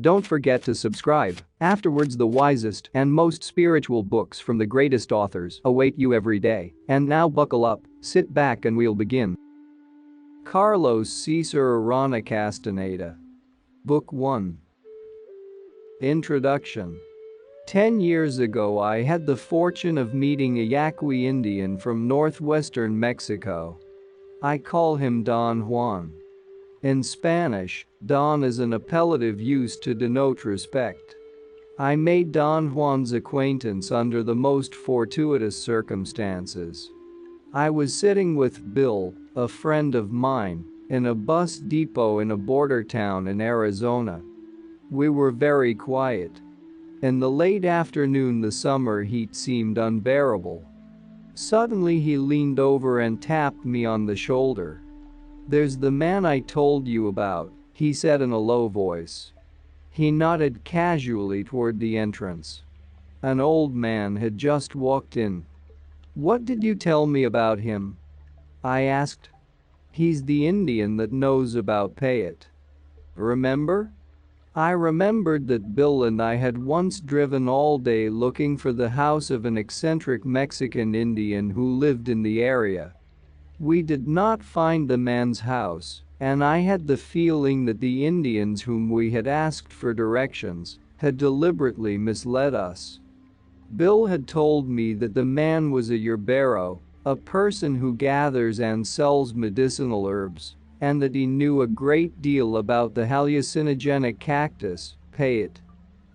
Don't forget to subscribe. Afterwards, the wisest and most spiritual books from the greatest authors await you every day. And now buckle up, sit back and we'll begin. Carlos Castaneda. Book 1. Introduction. 10 years ago I had the fortune of meeting a Yaqui Indian from northwestern Mexico. I call him Don Juan. In Spanish, Don is an appellative used to denote respect. I made Don Juan's acquaintance under the most fortuitous circumstances. I was sitting with Bill, a friend of mine, in a bus depot in a border town in Arizona. We were very quiet. In the late afternoon the summer heat seemed unbearable. Suddenly he leaned over and tapped me on the shoulder. "There's the man I told you about," he said in a low voice. He nodded casually toward the entrance. An old man had just walked in. "What did you tell me about him?" I asked. "He's the Indian that knows about pay it. Remember?" I remembered that Bill and I had once driven all day looking for the house of an eccentric Mexican Indian who lived in the area. We did not find the man's house, and I had the feeling that the Indians whom we had asked for directions had deliberately misled us. Bill had told me that the man was a yerbero, a person who gathers and sells medicinal herbs, and that he knew a great deal about the hallucinogenic cactus, payet.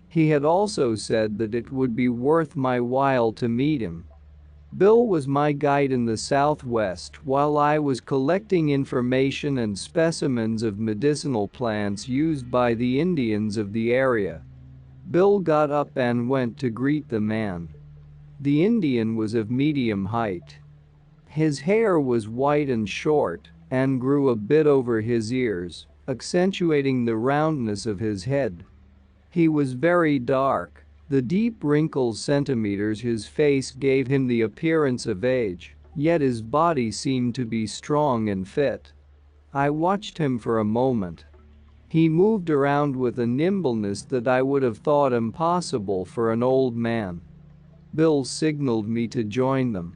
He had also said that it would be worth my while to meet him. Bill was my guide in the Southwest while I was collecting information and specimens of medicinal plants used by the Indians of the area. Bill got up and went to greet the man. The Indian was of medium height. His hair was white and short and grew a bit over his ears, accentuating the roundness of his head. He was very dark. The deep wrinkles centimeters his face gave him the appearance of age, yet his body seemed to be strong and fit. I watched him for a moment. He moved around with a nimbleness that I would have thought impossible for an old man. Bill signaled me to join them.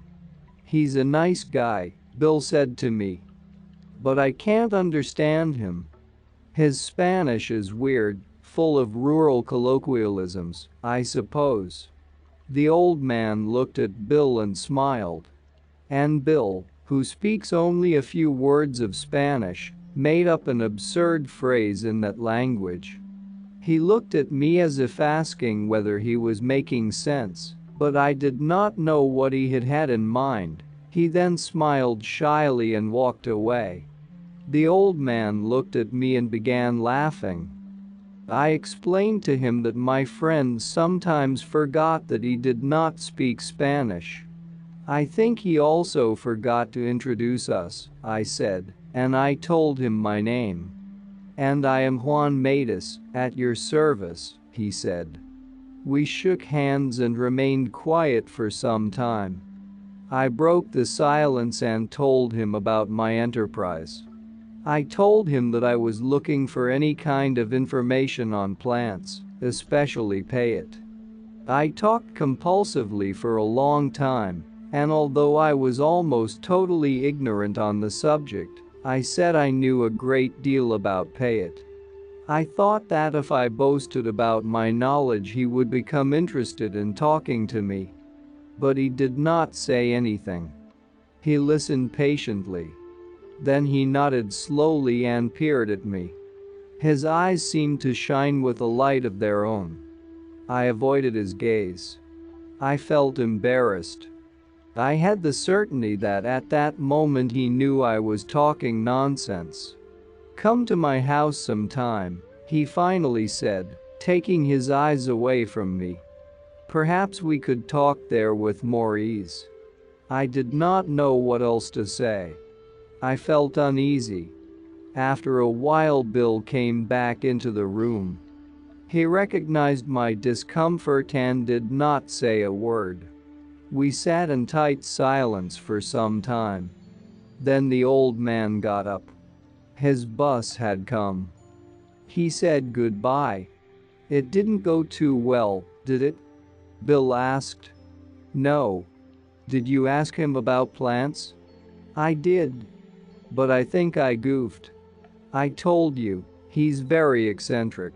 "He's a nice guy," Bill said to me. "But I can't understand him. His Spanish is weird, full of rural colloquialisms, I suppose." The old man looked at Bill and smiled. And Bill, who speaks only a few words of Spanish, made up an absurd phrase in that language. He looked at me as if asking whether he was making sense, but I did not know what he had had in mind. He then smiled shyly and walked away. The old man looked at me and began laughing. I explained to him that my friend sometimes forgot that he did not speak Spanish. "I think he also forgot to introduce us," I said, and I told him my name. "And I am Juan Matus, at your service," he said. We shook hands and remained quiet for some time. I broke the silence and told him about my enterprise. I told him that I was looking for any kind of information on plants, especially payet. I talked compulsively for a long time, and although I was almost totally ignorant on the subject, I said I knew a great deal about payet. I thought that if I boasted about my knowledge he would become interested in talking to me. But he did not say anything. He listened patiently. Then he nodded slowly and peered at me. His eyes seemed to shine with a light of their own. I avoided his gaze. I felt embarrassed. I had the certainty that at that moment he knew I was talking nonsense. "Come to my house sometime," he finally said, taking his eyes away from me. "Perhaps we could talk there with more ease." I did not know what else to say. I felt uneasy. After a while Bill came back into the room. He recognized my discomfort and did not say a word. We sat in tight silence for some time. Then the old man got up. His bus had come. He said goodbye. It didn't go too well, did it? Bill asked. No. Did you ask him about plants? I did. But I think I goofed. I told you, he's very eccentric.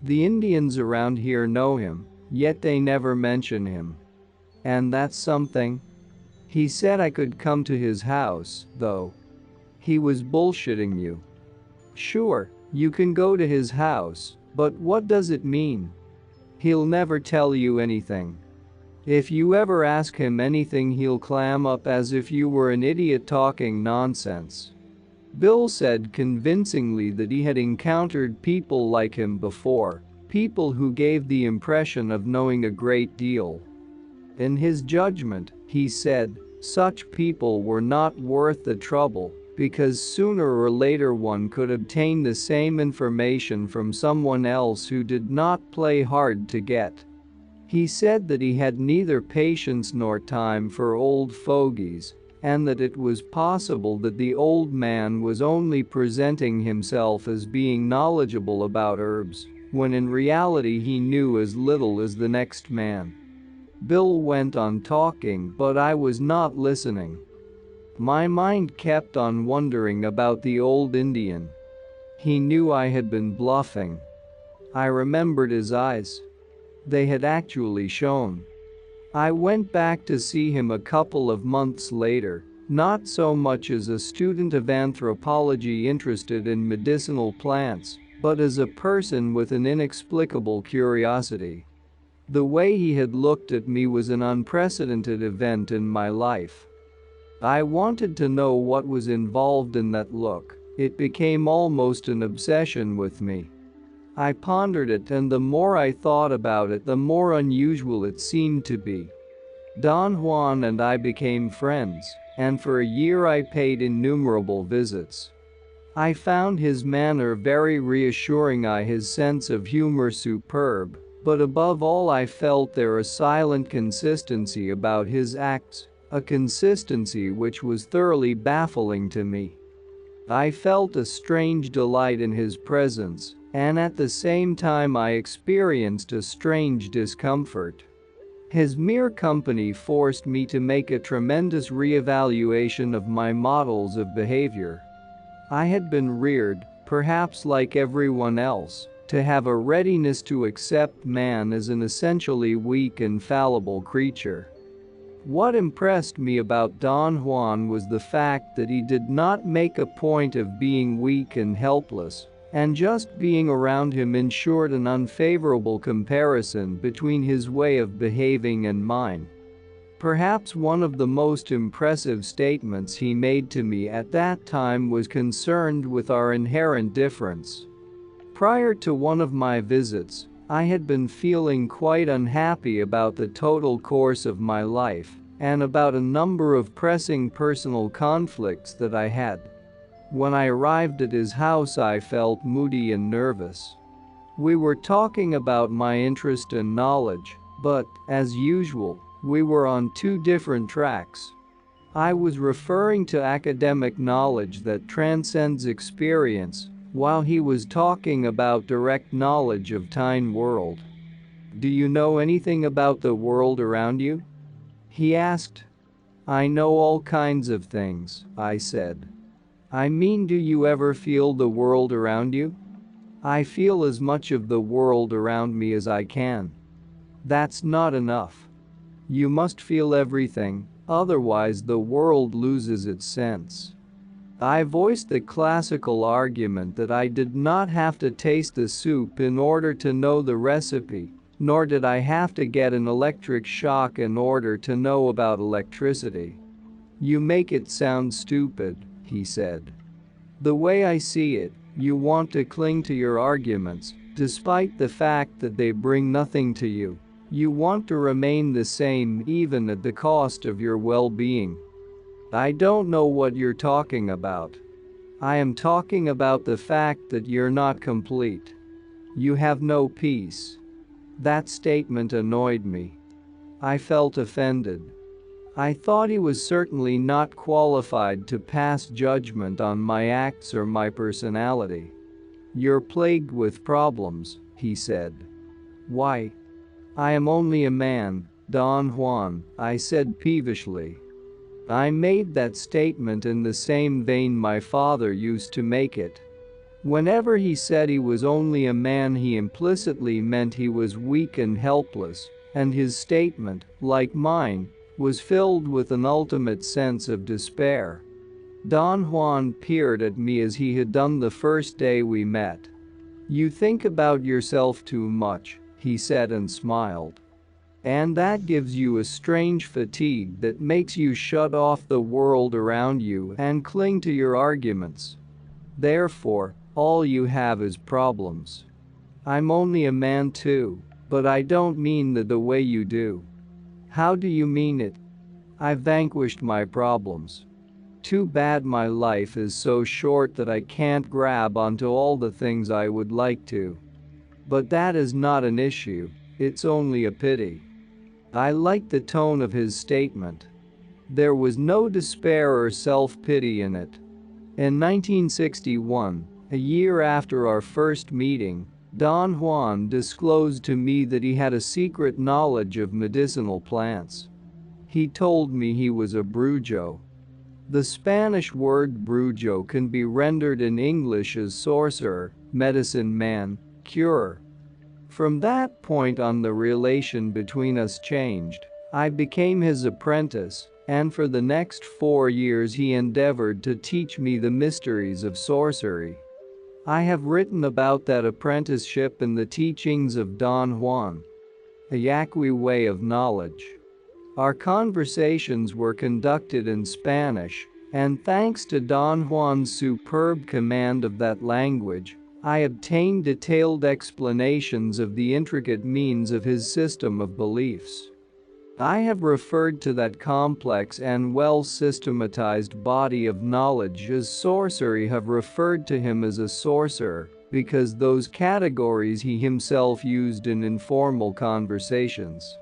The Indians around here know him, yet they never mention him. And that's something. He said I could come to his house, though. He was bullshitting you. Sure, you can go to his house, but what does it mean? He'll never tell you anything. If you ever ask him anything, he'll clam up as if you were an idiot talking nonsense. Bill said convincingly that he had encountered people like him before, people who gave the impression of knowing a great deal. In his judgment, he said, such people were not worth the trouble, because sooner or later one could obtain the same information from someone else who did not play hard to get. He said that he had neither patience nor time for old fogies, and that it was possible that the old man was only presenting himself as being knowledgeable about herbs, when in reality he knew as little as the next man. Bill went on talking, but I was not listening. My mind kept on wondering about the old Indian. He knew I had been bluffing. I remembered his eyes. They had actually shone. I went back to see him a couple of months later, not so much as a student of anthropology interested in medicinal plants, but as a person with an inexplicable curiosity. The way he had looked at me was an unprecedented event in my life. I wanted to know what was involved in that look. It became almost an obsession with me. I pondered it, and the more I thought about it, the more unusual it seemed to be. Don Juan and I became friends, and for a year I paid innumerable visits. I found his manner very reassuring, his sense of humor superb, but above all I felt there a silent consistency about his acts, a consistency which was thoroughly baffling to me. I felt a strange delight in his presence, and at the same time I experienced a strange discomfort. His mere company forced me to make a tremendous reevaluation of my models of behavior. I had been reared, perhaps like everyone else, to have a readiness to accept man as an essentially weak and fallible creature. What impressed me about Don Juan was the fact that he did not make a point of being weak and helpless, and just being around him ensured an unfavorable comparison between his way of behaving and mine. Perhaps one of the most impressive statements he made to me at that time was concerned with our inherent difference. Prior to one of my visits, I had been feeling quite unhappy about the total course of my life, and about a number of pressing personal conflicts that I had. When I arrived at his house, I felt moody and nervous. We were talking about my interest and knowledge, but, as usual, we were on two different tracks. I was referring to academic knowledge that transcends experience, while he was talking about direct knowledge of tine world. Do you know anything about the world around you? He asked. I know all kinds of things, I said. I mean, do you ever feel the world around you? I feel as much of the world around me as I can. That's not enough. You must feel everything, otherwise the world loses its sense. I voiced the classical argument that I did not have to taste the soup in order to know the recipe, nor did I have to get an electric shock in order to know about electricity. You make it sound stupid, he said. The way I see it, you want to cling to your arguments, despite the fact that they bring nothing to you. You want to remain the same even at the cost of your well-being. I don't know what you're talking about. I am talking about the fact that you're not complete. You have no peace. That statement annoyed me. I felt offended. I thought he was certainly not qualified to pass judgment on my acts or my personality. You're plagued with problems, he said. Why? I am only a man, Don Juan, I said peevishly. I made that statement in the same vein my father used to make it. Whenever he said he was only a man, he implicitly meant he was weak and helpless, and his statement, like mine, was filled with an ultimate sense of despair. Don Juan peered at me as he had done the first day we met. "You think about yourself too much," he said and smiled. "And that gives you a strange fatigue that makes you shut off the world around you and cling to your arguments. Therefore, all you have is problems. I'm only a man too, but I don't mean that the way you do." "How do you mean it?" "I've vanquished my problems. Too bad my life is so short that I can't grab onto all the things I would like to. But that is not an issue, it's only a pity." I liked the tone of his statement. There was no despair or self-pity in it. In 1961, a year after our first meeting, Don Juan disclosed to me that he had a secret knowledge of medicinal plants. He told me he was a brujo. The Spanish word brujo can be rendered in English as sorcerer, medicine man, cure. From that point on, the relation between us changed. I became his apprentice, and for the next 4 years he endeavored to teach me the mysteries of sorcery. I have written about that apprenticeship in the teachings of Don Juan, a Yaqui way of knowledge. Our conversations were conducted in Spanish, and thanks to Don Juan's superb command of that language, I obtained detailed explanations of the intricate means of his system of beliefs. I have referred to that complex and well-systematized body of knowledge as sorcery, have referred to him as a sorcerer, because those categories he himself used in informal conversations.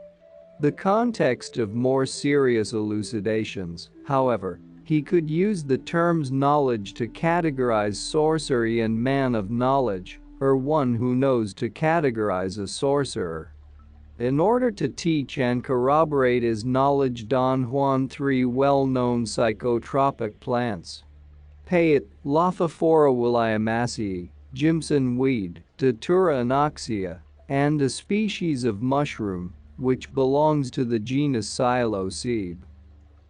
The context of more serious elucidations, however, he could use the terms knowledge to categorize sorcery and man of knowledge, or one who knows, to categorize a sorcerer. In order to teach and corroborate his knowledge, Don Juan 3 well-known psychotropic plants: Payet, Lophophora williamsii, Jimson weed, Datura anoxia, and a species of mushroom, which belongs to the genus psilocybe.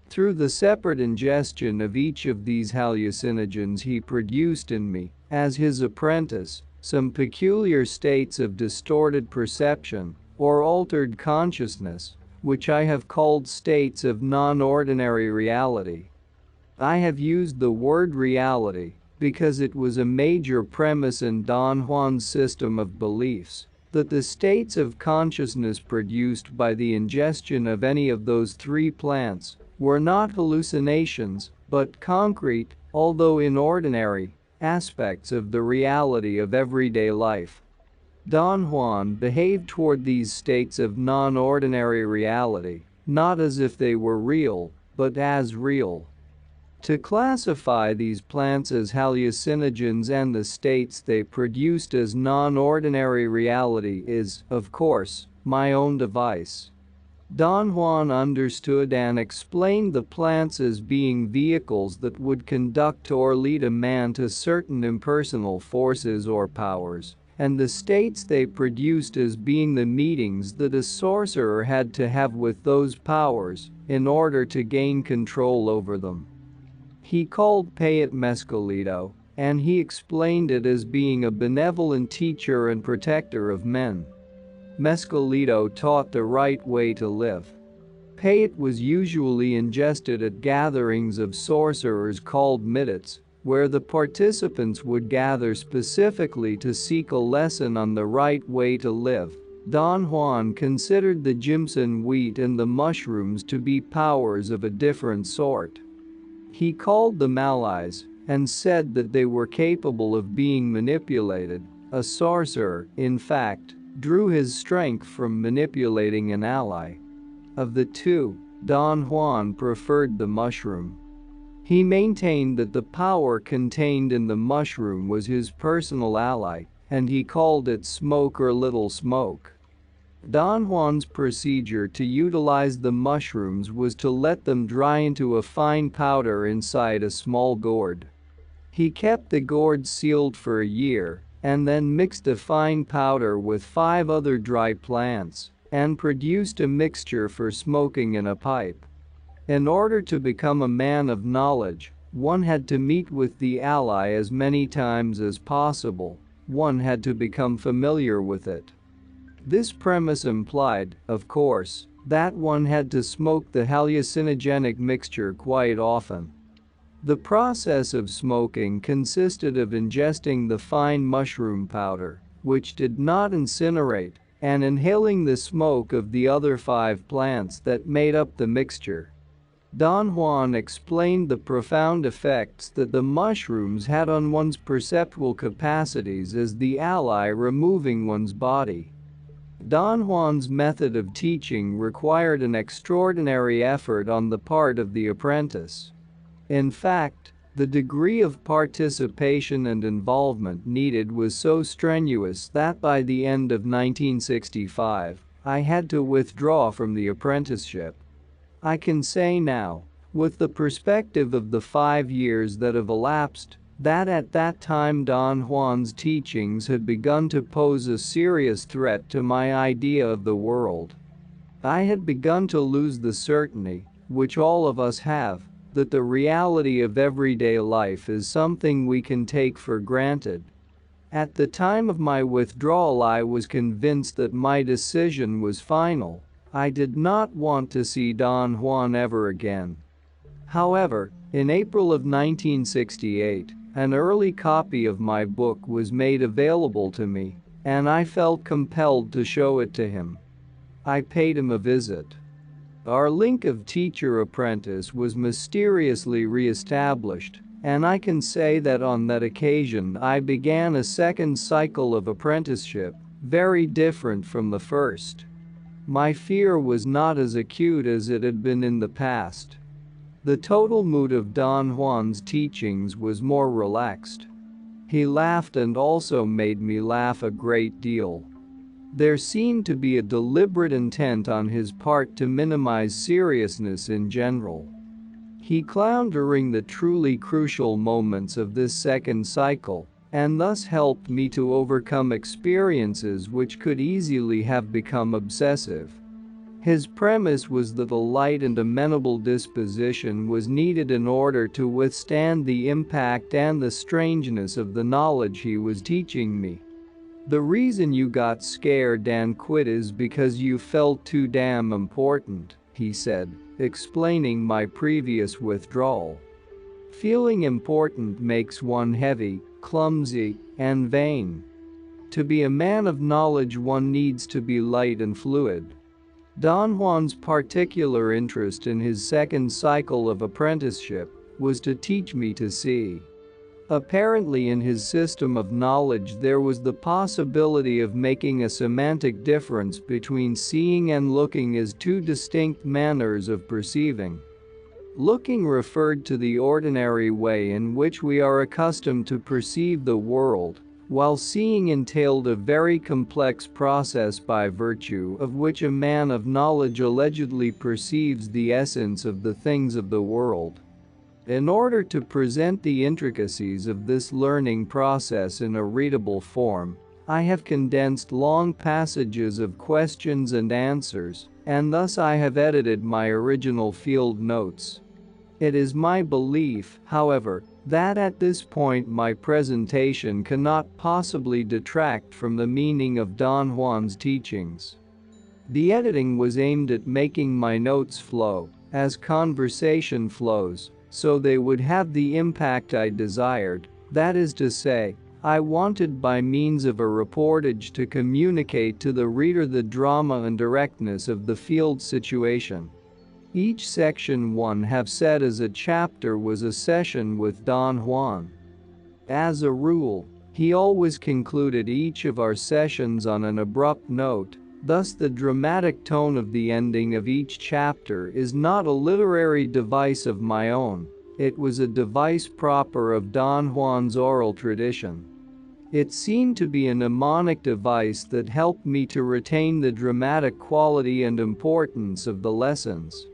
Through the separate ingestion of each of these hallucinogens, he produced in me, as his apprentice, some peculiar states of distorted perception, or altered consciousness, which I have called states of non-ordinary reality. I have used the word reality because it was a major premise in Don Juan's system of beliefs, that the states of consciousness produced by the ingestion of any of those 3 plants were not hallucinations, but concrete, although inordinary, aspects of the reality of everyday life. Don Juan behaved toward these states of non-ordinary reality, not as if they were real, but as real. To classify these plants as hallucinogens and the states they produced as non-ordinary reality is, of course, my own device. Don Juan understood and explained the plants as being vehicles that would conduct or lead a man to certain impersonal forces or powers, and the states they produced as being the meetings that a sorcerer had to have with those powers in order to gain control over them. He called Payet Mescalito, and he explained it as being a benevolent teacher and protector of men. Mescalito taught the right way to live. Payet was usually ingested at gatherings of sorcerers called mitts, where the participants would gather specifically to seek a lesson on the right way to live. Don Juan considered the Jimson wheat and the mushrooms to be powers of a different sort. He called them allies and said that they were capable of being manipulated. A sorcerer, in fact, drew his strength from manipulating an ally. Of the two, Don Juan preferred the mushroom. He maintained that the power contained in the mushroom was his personal ally, and he called it smoke or little smoke. Don Juan's procedure to utilize the mushrooms was to let them dry into a fine powder inside a small gourd. He kept the gourd sealed for a year and then mixed a fine powder with 5 other dry plants and produced a mixture for smoking in a pipe. In order to become a man of knowledge, one had to meet with the ally as many times as possible. One had to become familiar with it. This premise implied, of course, that one had to smoke the hallucinogenic mixture quite often. The process of smoking consisted of ingesting the fine mushroom powder, which did not incinerate, and inhaling the smoke of the other 5 plants that made up the mixture. Don Juan explained the profound effects that the mushrooms had on one's perceptual capacities as the ally removing one's body. Don Juan's method of teaching required an extraordinary effort on the part of the apprentice. In fact, the degree of participation and involvement needed was so strenuous that by the end of 1965, I had to withdraw from the apprenticeship. I can say now, with the perspective of the 5 years that have elapsed, that at that time Don Juan's teachings had begun to pose a serious threat to my idea of the world. I had begun to lose the certainty, which all of us have, that the reality of everyday life is something we can take for granted. At the time of my withdrawal, I was convinced that my decision was final. I did not want to see Don Juan ever again. However, in April of 1968, an early copy of my book was made available to me, and I felt compelled to show it to him. I paid him a visit. Our link of teacher-apprentice was mysteriously re-established, and I can say that on that occasion I began a second cycle of apprenticeship, very different from the first. My fear was not as acute as it had been in the past. The total mood of Don Juan's teachings was more relaxed. He laughed and also made me laugh a great deal. There seemed to be a deliberate intent on his part to minimize seriousness in general. He clowned during the truly crucial moments of this second cycle, and thus helped me to overcome experiences which could easily have become obsessive. His premise was that a light and amenable disposition was needed in order to withstand the impact and the strangeness of the knowledge he was teaching me. The reason you got scared and quit is because you felt too damn important, he said, explaining my previous withdrawal. Feeling important makes one heavy, clumsy, and vain. To be a man of knowledge, one needs to be light and fluid. Don Juan's particular interest in his second cycle of apprenticeship was to teach me to see. Apparently, in his system of knowledge there was the possibility of making a semantic difference between seeing and looking as 2 distinct manners of perceiving. Looking referred to the ordinary way in which we are accustomed to perceive the world, while seeing entailed a very complex process by virtue of which a man of knowledge allegedly perceives the essence of the things of the world. In order to present the intricacies of this learning process in a readable form, I have condensed long passages of questions and answers, and thus I have edited my original field notes. It is my belief, however, that at this point my presentation cannot possibly detract from the meaning of Don Juan's teachings. The editing was aimed at making my notes flow, as conversation flows, so they would have the impact I desired, that is to say, I wanted by means of a reportage to communicate to the reader the drama and directness of the field situation. Each section one have said as a chapter was a session with Don Juan. As a rule, he always concluded each of our sessions on an abrupt note, thus the dramatic tone of the ending of each chapter is not a literary device of my own, it was a device proper of Don Juan's oral tradition. It seemed to be a mnemonic device that helped me to retain the dramatic quality and importance of the lessons.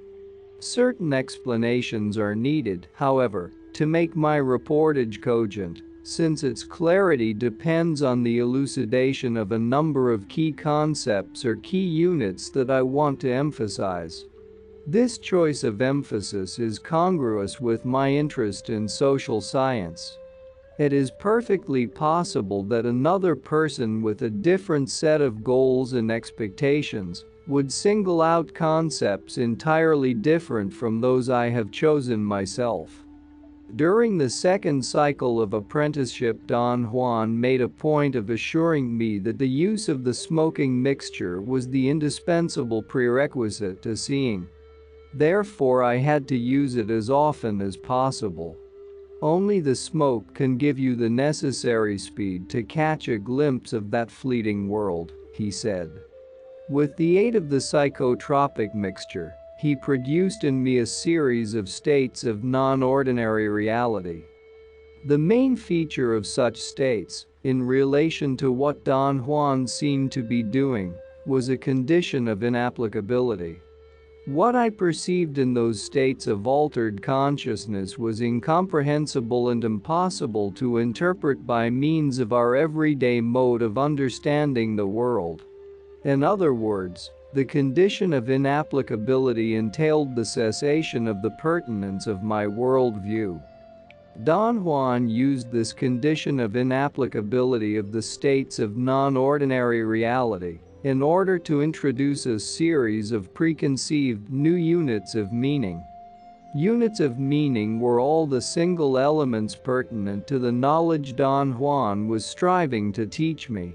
Certain explanations are needed, however, to make my reportage cogent, since its clarity depends on the elucidation of a number of key concepts or key units that I want to emphasize. This choice of emphasis is congruous with my interest in social science. It is perfectly possible that another person with a different set of goals and expectations would single out concepts entirely different from those I have chosen myself. During the second cycle of apprenticeship, Don Juan made a point of assuring me that the use of the smoking mixture was the indispensable prerequisite to seeing. Therefore, I had to use it as often as possible. Only the smoke can give you the necessary speed to catch a glimpse of that fleeting world, he said. With the aid of the psychotropic mixture, he produced in me a series of states of non-ordinary reality. The main feature of such states, in relation to what Don Juan seemed to be doing, was a condition of inapplicability. What I perceived in those states of altered consciousness was incomprehensible and impossible to interpret by means of our everyday mode of understanding the world. In other words, the condition of inapplicability entailed the cessation of the pertinence of my worldview. Don Juan used this condition of inapplicability of the states of non-ordinary reality in order to introduce a series of preconceived new units of meaning. Units of meaning were all the single elements pertinent to the knowledge Don Juan was striving to teach me.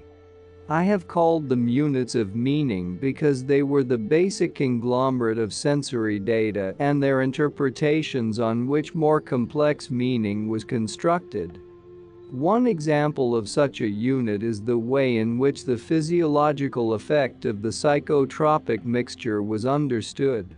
I have called them units of meaning because they were the basic conglomerate of sensory data and their interpretations on which more complex meaning was constructed. One example of such a unit is the way in which the physiological effect of the psychotropic mixture was understood.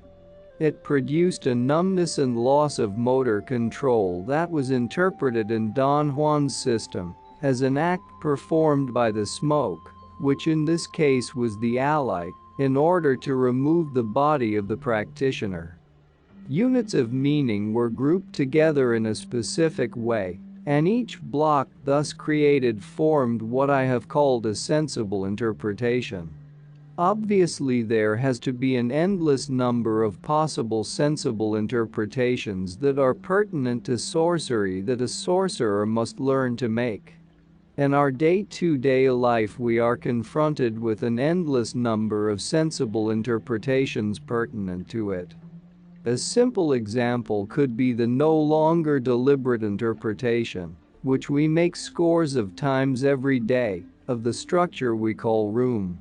It produced a numbness and loss of motor control that was interpreted in Don Juan's system as an act performed by the smoke, which in this case was the ally, in order to remove the body of the practitioner. Units of meaning were grouped together in a specific way, and each block thus created formed what I have called a sensible interpretation. Obviously, there has to be an endless number of possible sensible interpretations that are pertinent to sorcery that a sorcerer must learn to make. In our day-to-day life, we are confronted with an endless number of sensible interpretations pertinent to it. A simple example could be the no longer deliberate interpretation, which we make scores of times every day, of the structure we call room.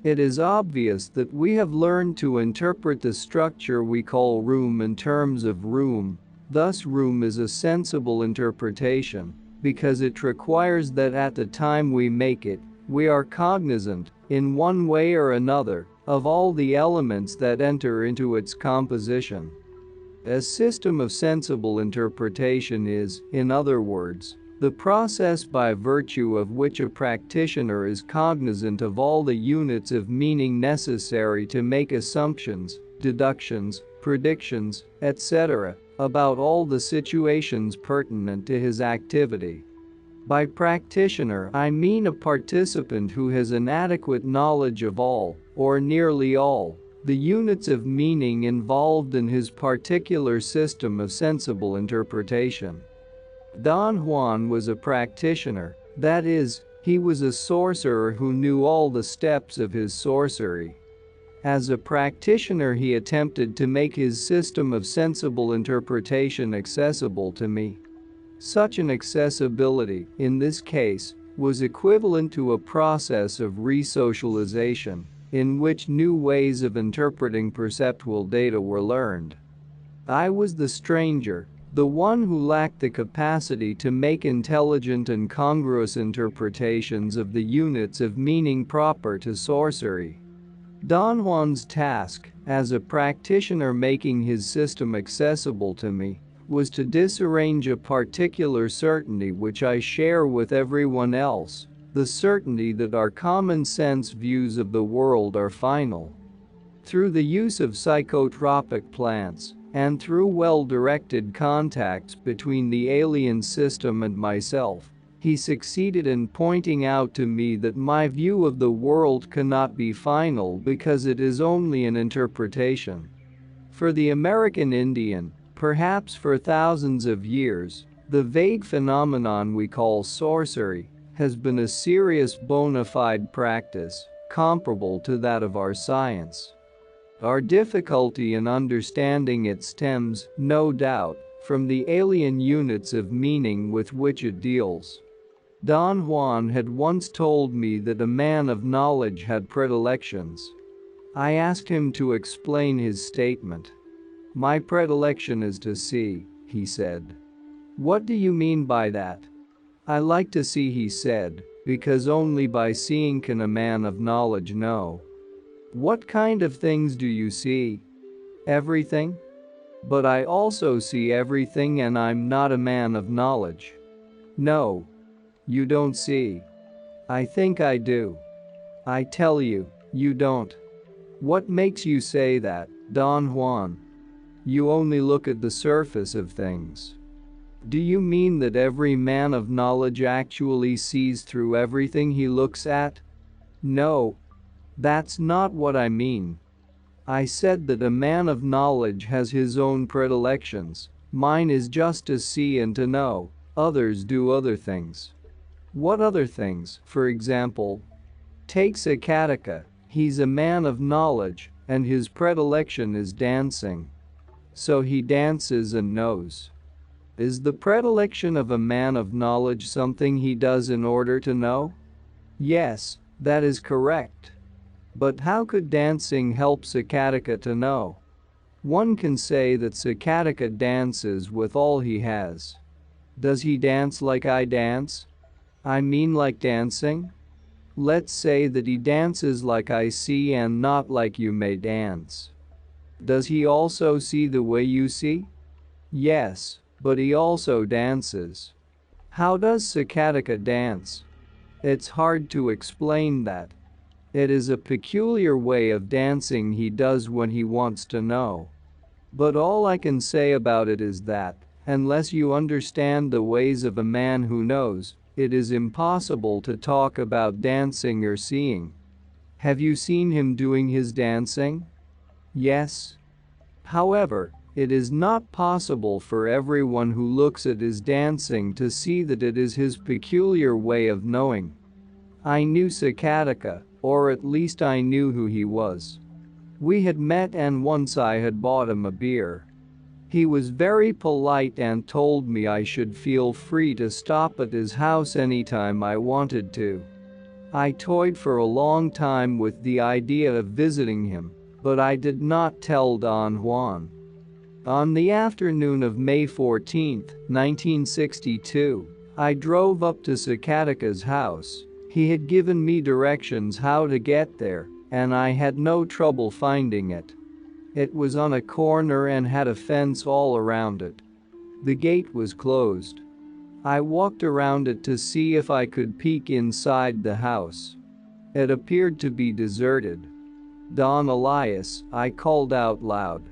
It is obvious that we have learned to interpret the structure we call room in terms of room. Thus, room is a sensible interpretation, because it requires that at the time we make it, we are cognizant, in one way or another, of all the elements that enter into its composition. A system of sensible interpretation is, in other words, the process by virtue of which a practitioner is cognizant of all the units of meaning necessary to make assumptions, deductions, predictions, etc., about all the situations pertinent to his activity. By practitioner, I mean a participant who has an adequate knowledge of all, or nearly all, the units of meaning involved in his particular system of sensible interpretation. Don Juan was a practitioner, that is, he was a sorcerer who knew all the steps of his sorcery. As a practitioner, he attempted to make his system of sensible interpretation accessible to me. Such an accessibility, in this case, was equivalent to a process of resocialization, in which new ways of interpreting perceptual data were learned. I was the stranger, the one who lacked the capacity to make intelligent and congruous interpretations of the units of meaning proper to sorcery. Don Juan's task, as a practitioner making his system accessible to me, was to disarrange a particular certainty which I share with everyone else, the certainty that our common sense views of the world are final. Through the use of psychotropic plants, and through well-directed contacts between the alien system and myself, he succeeded in pointing out to me that my view of the world cannot be final because it is only an interpretation. For the American Indian, perhaps for thousands of years, the vague phenomenon we call sorcery has been a serious bona fide practice, comparable to that of our science. Our difficulty in understanding it stems, no doubt, from the alien units of meaning with which it deals. Don Juan had once told me that a man of knowledge had predilections. I asked him to explain his statement. "My predilection is to see," he said. "What do you mean by that?" "I like to see," he said, "because only by seeing can a man of knowledge know." "What kind of things do you see?" "Everything. But I also see everything and I'm not a man of knowledge." "No. You don't see." "I think I do." "I tell you, you don't." "What makes you say that, Don Juan?" "You only look at the surface of things." "Do you mean that every man of knowledge actually sees through everything he looks at?" "No. That's not what I mean. I said that a man of knowledge has his own predilections. Mine is just to see and to know. Others do other things." "What other things, for example?" "Take Sakatika. He's a man of knowledge, and his predilection is dancing. So he dances and knows." "Is the predilection of a man of knowledge something he does in order to know?" "Yes, that is correct." "But how could dancing help Sakatika to know?" "One can say that Sakatika dances with all he has." "Does he dance like I dance?" "I mean like dancing?" "Let's say that he dances like I see and not like you may dance." "Does he also see the way you see?" "Yes, but he also dances." "How does Sakatika dance?" "It's hard to explain that. It is a peculiar way of dancing he does when he wants to know. But all I can say about it is that, unless you understand the ways of a man who knows, it is impossible to talk about dancing or seeing." "Have you seen him doing his dancing?" "Yes." "However, it is not possible for everyone who looks at his dancing to see that it is his peculiar way of knowing. I knew Sakatika, or at least I knew who he was. We had met and once I had bought him a beer. He was very polite and told me I should feel free to stop at his house anytime I wanted to. I toyed for a long time with the idea of visiting him, but I did not tell Don Juan. On the afternoon of May 14, 1962, I drove up to Sakatika's house. He had given me directions how to get there, and I had no trouble finding it. It was on a corner and had a fence all around it. The gate was closed. I walked around it to see if I could peek inside the house. It appeared to be deserted. "Don Elias," I called out loud.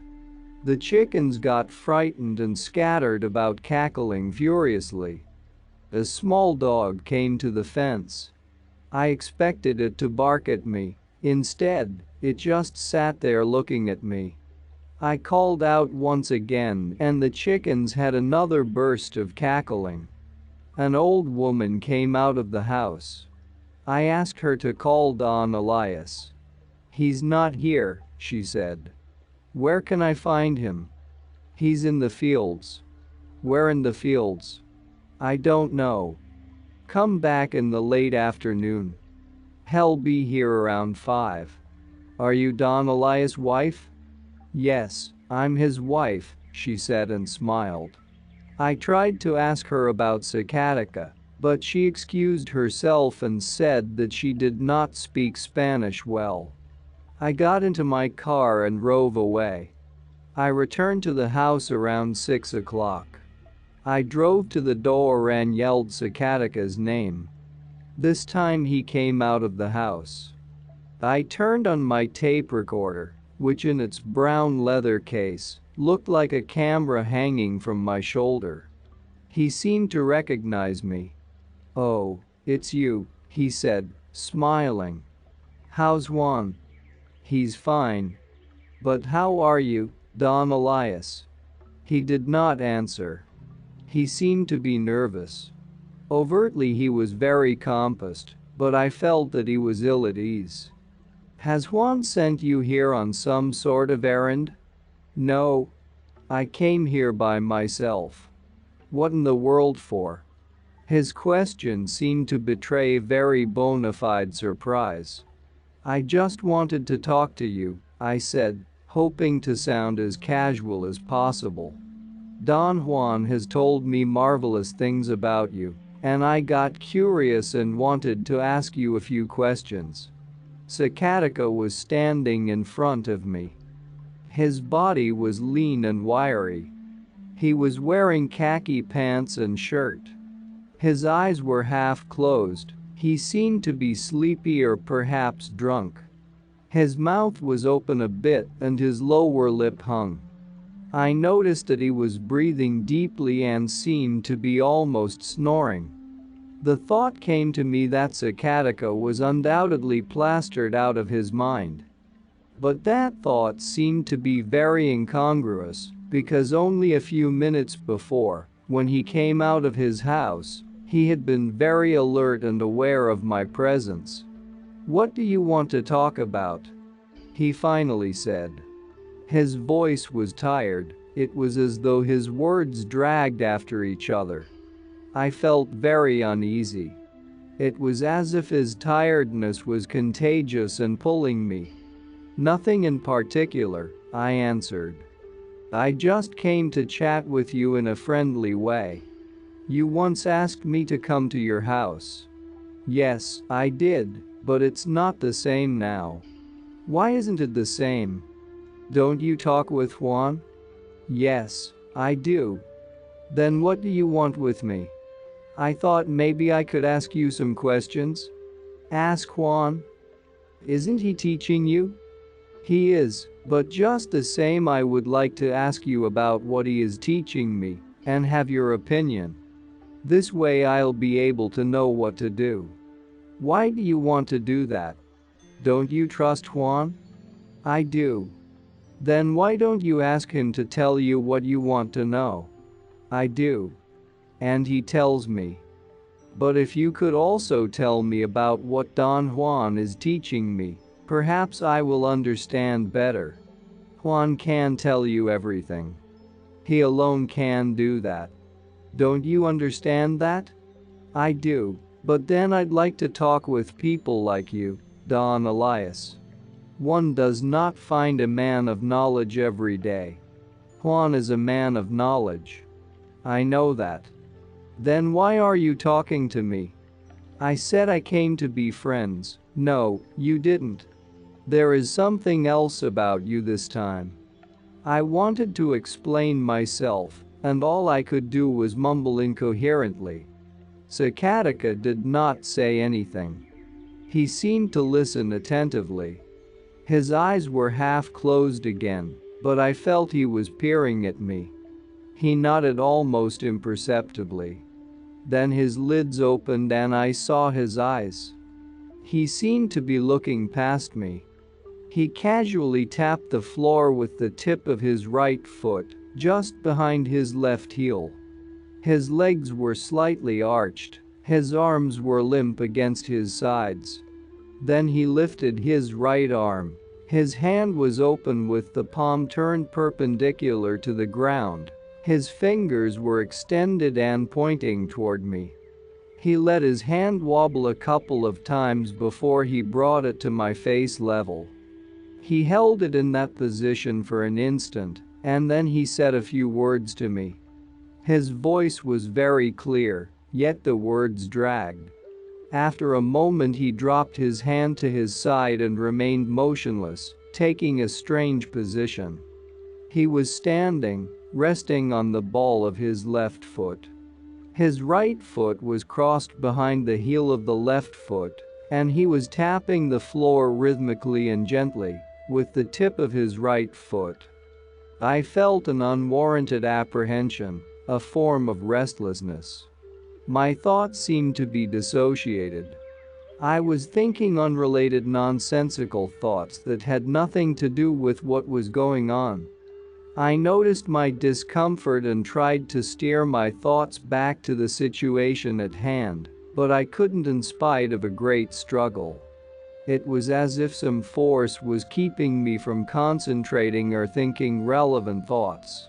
The chickens got frightened and scattered about, cackling furiously. A small dog came to the fence. I expected it to bark at me. Instead, it just sat there looking at me. I called out once again and the chickens had another burst of cackling. An old woman came out of the house. I asked her to call Don Elias. "He's not here," she said. "Where can I find him?" "He's in the fields." "Where in the fields?" "I don't know." "Come back in the late afternoon. He'll be here around 5. "Are you Don Elias' wife?" "Yes, I'm his wife," she said and smiled. I tried to ask her about Sakatika, but she excused herself and said that she did not speak Spanish well. I got into my car and drove away. I returned to the house around 6 o'clock. I drove to the door and yelled Sakatika's name. This time he came out of the house. I turned on my tape recorder, which in its brown leather case looked like a camera hanging from my shoulder. He seemed to recognize me. "Oh, it's you," he said, smiling. "How's Juan?" "He's fine. But how are you, Don Elias?" He did not answer. He seemed to be nervous. Overtly he was very composed, but I felt that he was ill at ease. "Has Juan sent you here on some sort of errand?" "No. I came here by myself." "What in the world for?" His question seemed to betray very bona fide surprise. "I just wanted to talk to you," I said, hoping to sound as casual as possible. "Don Juan has told me marvelous things about you, and I got curious and wanted to ask you a few questions." Sakatika was standing in front of me. His body was lean and wiry. He was wearing khaki pants and shirt. His eyes were half closed. He seemed to be sleepy or perhaps drunk. His mouth was open a bit and his lower lip hung. I noticed that he was breathing deeply and seemed to be almost snoring. The thought came to me that Sakatika was undoubtedly plastered out of his mind. But that thought seemed to be very incongruous, because only a few minutes before, when he came out of his house, he had been very alert and aware of my presence. "What do you want to talk about?" he finally said. His voice was tired. It was as though his words dragged after each other. I felt very uneasy. It was as if his tiredness was contagious and pulling me. "Nothing in particular," I answered. "I just came to chat with you in a friendly way. You once asked me to come to your house." "Yes, I did, but it's not the same now." "Why isn't it the same?" "Don't you talk with Juan?" "Yes, I do." "Then what do you want with me?" "I thought maybe I could ask you some questions." "Ask Juan? Isn't he teaching you?" "He is, but just the same I would like to ask you about what he is teaching me and have your opinion. This way I'll be able to know what to do." "Why do you want to do that? Don't you trust Juan?" "I do." "Then why don't you ask him to tell you what you want to know?" "I do. And he tells me. But if you could also tell me about what Don Juan is teaching me, perhaps I will understand better." "Juan can tell you everything. He alone can do that. Don't you understand that?" "I do, but then I'd like to talk with people like you, Don Elias. One does not find a man of knowledge every day. Juan is a man of knowledge." "I know that." "Then why are you talking to me?" "I said I came to be friends." "No, you didn't. There is something else about you this time." I wanted to explain myself, and all I could do was mumble incoherently. Sakatika did not say anything. He seemed to listen attentively. His eyes were half closed again, but I felt he was peering at me. He nodded almost imperceptibly. Then his lids opened and I saw his eyes. He seemed to be looking past me. He casually tapped the floor with the tip of his right foot, just behind his left heel. His legs were slightly arched, his arms were limp against his sides. Then he lifted his right arm. His hand was open with the palm turned perpendicular to the ground. His fingers were extended and pointing toward me. He let his hand wobble a couple of times before he brought it to my face level. He held it in that position for an instant, and then he said a few words to me. His voice was very clear, yet the words dragged. After a moment he dropped his hand to his side and remained motionless, taking a strange position. He was standing, resting on the ball of his left foot. His right foot was crossed behind the heel of the left foot, and he was tapping the floor rhythmically and gently with the tip of his right foot. I felt an unwarranted apprehension, a form of restlessness. My thoughts seemed to be dissociated. I was thinking unrelated nonsensical thoughts that had nothing to do with what was going on. I noticed my discomfort and tried to steer my thoughts back to the situation at hand, but I couldn't in spite of a great struggle. It was as if some force was keeping me from concentrating or thinking relevant thoughts.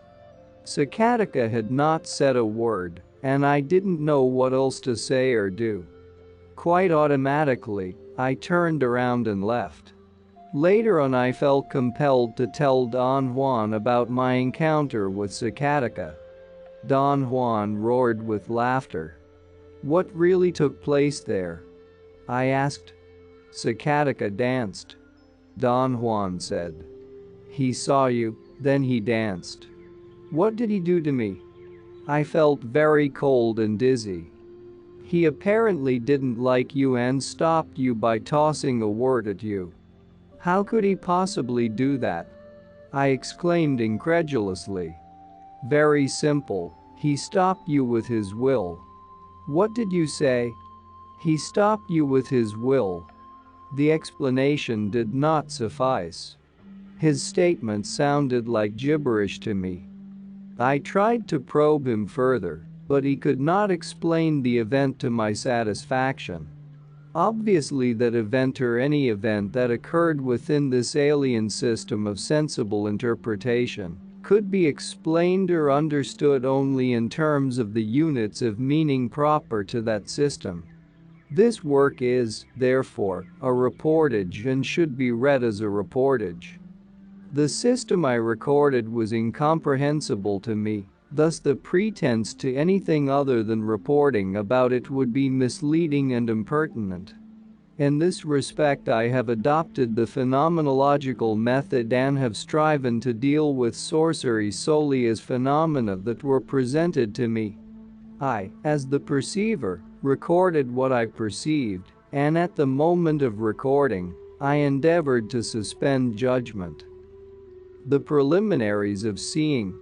Sakatika had not said a word, and I didn't know what else to say or do. Quite automatically, I turned around and left. Later on, I felt compelled to tell Don Juan about my encounter with Sakatika. Don Juan roared with laughter. "What really took place there?" I asked. "Sakatika danced," Don Juan said. "He saw you, then he danced." "What did he do to me?" I felt very cold and dizzy. "He apparently didn't like you and stopped you by tossing a word at you." "How could he possibly do that?" I exclaimed incredulously. "Very simple, he stopped you with his will." "What did you say?" "He stopped you with his will." The explanation did not suffice. His statement sounded like gibberish to me. I tried to probe him further, but he could not explain the event to my satisfaction. Obviously, that event or any event that occurred within this alien system of sensible interpretation could be explained or understood only in terms of the units of meaning proper to that system. This work is, therefore, a reportage and should be read as a reportage. The system I recorded was incomprehensible to me, thus the pretense to anything other than reporting about it would be misleading and impertinent. In this respect, I have adopted the phenomenological method and have striven to deal with sorcery solely as phenomena that were presented to me. I, as the perceiver, recorded what I perceived, and at the moment of recording, I endeavored to suspend judgment. The preliminaries of seeing.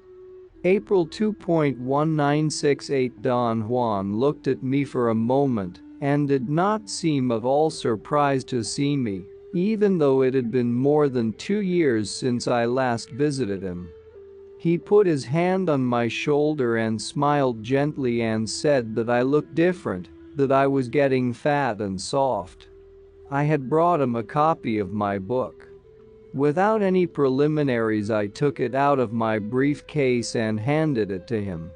April 2.1968. Don Juan looked at me for a moment and did not seem at all surprised to see me, even though it had been more than 2 years since I last visited him. He put his hand on my shoulder and smiled gently and said that I looked different, that I was getting fat and soft. I had brought him a copy of my book. Without any preliminaries, I took it out of my briefcase and handed it to him.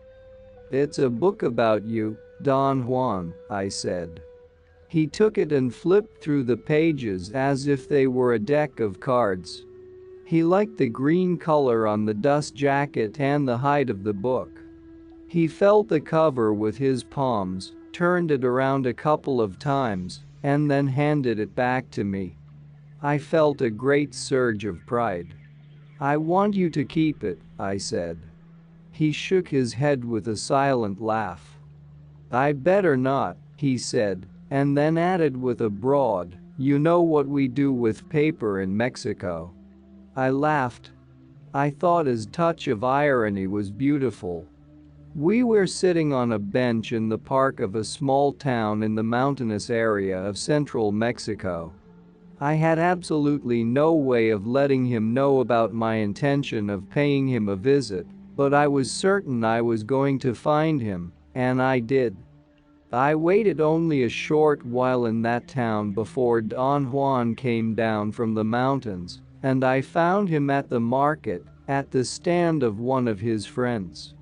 "It's a book about you, Don Juan," I said. He took it and flipped through the pages as if they were a deck of cards. He liked the green color on the dust jacket and the height of the book. He felt the cover with his palms, turned it around a couple of times, and then handed it back to me. I felt a great surge of pride. "I want you to keep it," I said. He shook his head with a silent laugh. "I better not," he said, and then added with a broad, "You know what we do with paper in Mexico." I laughed. I thought his touch of irony was beautiful. We were sitting on a bench in the park of a small town in the mountainous area of central Mexico. I had absolutely no way of letting him know about my intention of paying him a visit, but I was certain I was going to find him, and I did. I waited only a short while in that town before Don Juan came down from the mountains, and I found him at the market, at the stand of one of his friends.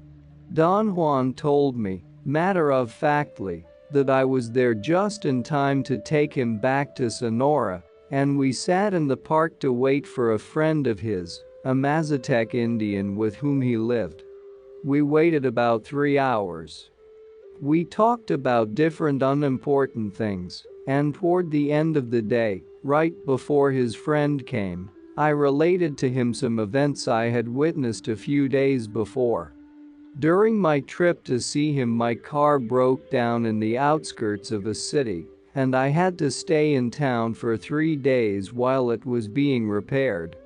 Don Juan told me, matter-of-factly, that I was there just in time to take him back to Sonora, and we sat in the park to wait for a friend of his, a Mazatec Indian with whom he lived. We waited about 3 hours. We talked about different unimportant things, and toward the end of the day, right before his friend came, I related to him some events I had witnessed a few days before. During my trip to see him, my car broke down in the outskirts of a city, and I had to stay in town for 3 days while it was being repaired.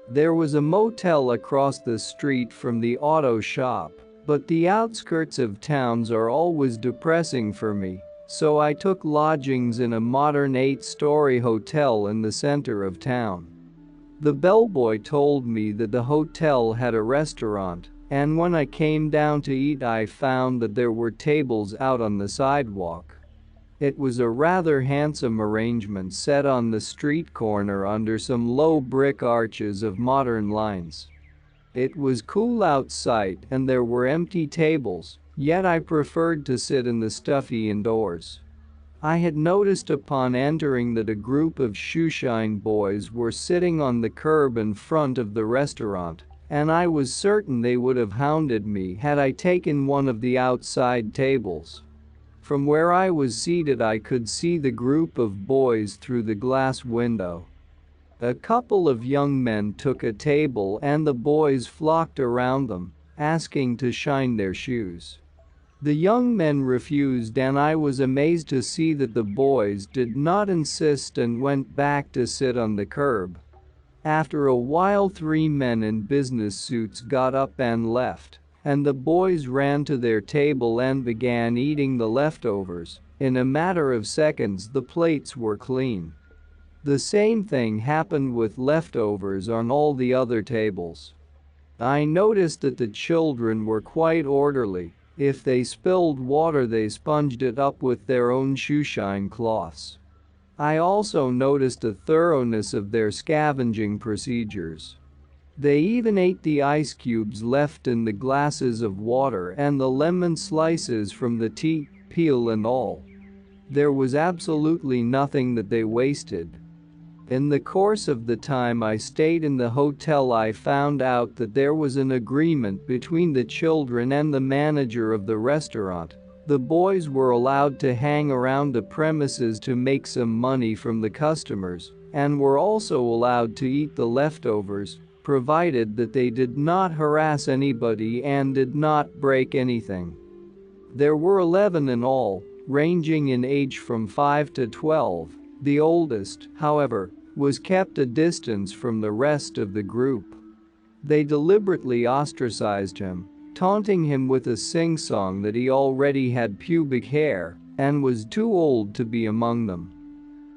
There was a motel across the street from the auto shop, but the outskirts of towns are always depressing for me, so I took lodgings in a modern 8-story hotel in the center of town. The bellboy told me that the hotel had a restaurant, and when I came down to eat I found that there were tables out on the sidewalk. It was a rather handsome arrangement set on the street corner under some low brick arches of modern lines. It was cool outside and there were empty tables, yet I preferred to sit in the stuffy indoors. I had noticed upon entering that a group of shoeshine boys were sitting on the curb in front of the restaurant, and I was certain they would have hounded me had I taken one of the outside tables. From where I was seated I could see the group of boys through the glass window. A couple of young men took a table and the boys flocked around them, asking to shine their shoes. The young men refused and I was amazed to see that the boys did not insist and went back to sit on the curb. After a while 3 men in business suits got up and left, and the boys ran to their table and began eating the leftovers. In a matter of seconds the plates were clean. The same thing happened with leftovers on all the other tables. I noticed that the children were quite orderly. If they spilled water they sponged it up with their own shoeshine cloths. I also noticed a thoroughness of their scavenging procedures. They even ate the ice cubes left in the glasses of water and the lemon slices from the tea, peel and all. There was absolutely nothing that they wasted. In the course of the time I stayed in the hotel I found out that there was an agreement between the children and the manager of the restaurant. The boys were allowed to hang around the premises to make some money from the customers, and were also allowed to eat the leftovers, provided that they did not harass anybody and did not break anything. There were 11 in all, ranging in age from 5 to 12. The oldest, however, was kept a distance from the rest of the group. They deliberately ostracized him, taunting him with a sing-song that he already had pubic hair and was too old to be among them.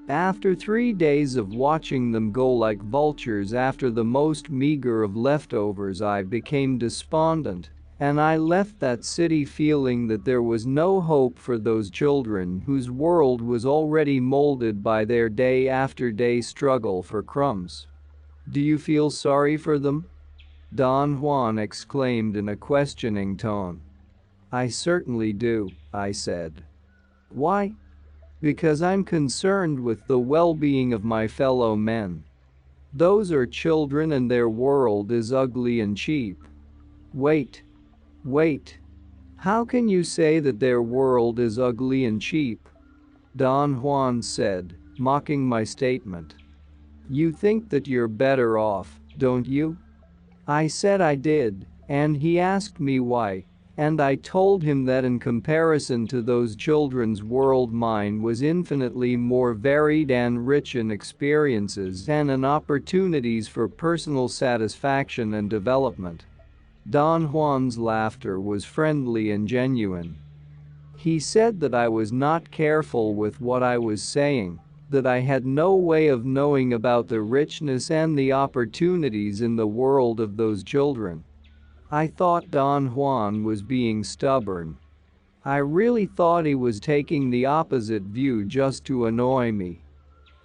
After 3 days of watching them go like vultures after the most meager of leftovers I became despondent, and I left that city feeling that there was no hope for those children whose world was already molded by their day after day struggle for crumbs. Do you feel sorry for them? Don Juan exclaimed in a questioning tone. I certainly do, I said. Why? Because I'm concerned with the well-being of my fellow men. Those are children and their world is ugly and cheap. Wait. How can you say that their world is ugly and cheap? Don Juan said, mocking my statement. You think that you're better off, don't you? I said I did, and he asked me why, and I told him that in comparison to those children's world, mine was infinitely more varied and rich in experiences and in opportunities for personal satisfaction and development. Don Juan's laughter was friendly and genuine. He said that I was not careful with what I was saying, that I had no way of knowing about the richness and the opportunities in the world of those children. I thought Don Juan was being stubborn. I really thought he was taking the opposite view just to annoy me.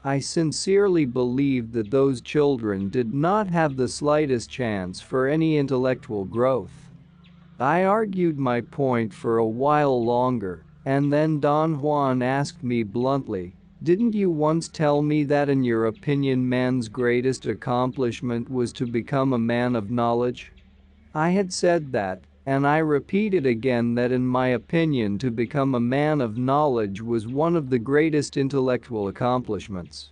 I sincerely believed that those children did not have the slightest chance for any intellectual growth. I argued my point for a while longer, and then Don Juan asked me bluntly, didn't you once tell me that in your opinion man's greatest accomplishment was to become a man of knowledge? I had said that, and I repeated again that in my opinion to become a man of knowledge was one of the greatest intellectual accomplishments.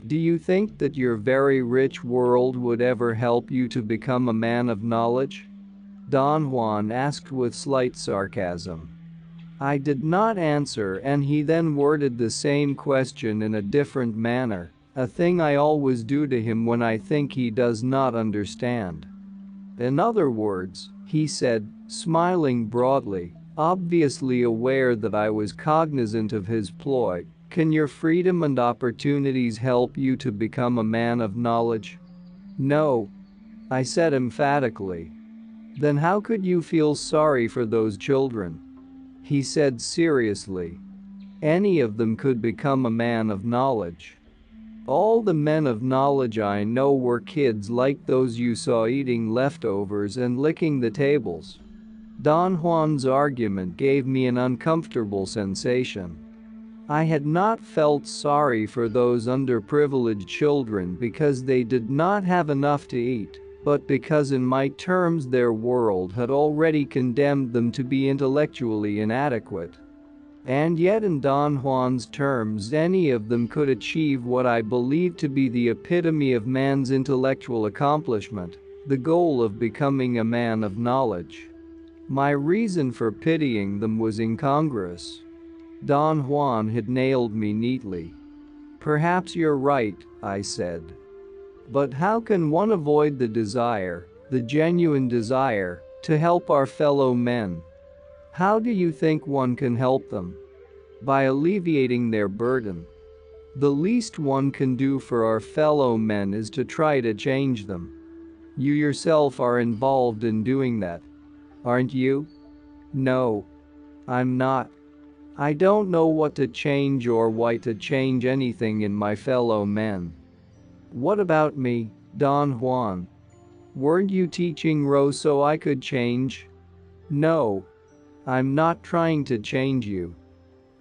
Do you think that your very rich world would ever help you to become a man of knowledge? Don Juan asked with slight sarcasm. I did not answer, and he then worded the same question in a different manner, a thing I always do to him when I think he does not understand. In other words, he said, smiling broadly, obviously aware that I was cognizant of his ploy, can your freedom and opportunities help you to become a man of knowledge? No, I said emphatically. Then how could you feel sorry for those children? He said seriously. Any of them could become a man of knowledge. All the men of knowledge I know were kids like those you saw eating leftovers and licking the tables. Don Juan's argument gave me an uncomfortable sensation. I had not felt sorry for those underprivileged children because they did not have enough to eat, but because in my terms their world had already condemned them to be intellectually inadequate. And yet in Don Juan's terms any of them could achieve what I believe to be the epitome of man's intellectual accomplishment, the goal of becoming a man of knowledge. My reason for pitying them was incongruous. Don Juan had nailed me neatly. Perhaps you're right, I said. But how can one avoid the desire, the genuine desire, to help our fellow men? How do you think one can help them? By alleviating their burden. The least one can do for our fellow men is to try to change them. You yourself are involved in doing that, aren't you? No, I'm not. I don't know what to change or why to change anything in my fellow men. What about me, Don Juan? Weren't you teaching Rose so I could change? No, I'm not trying to change you.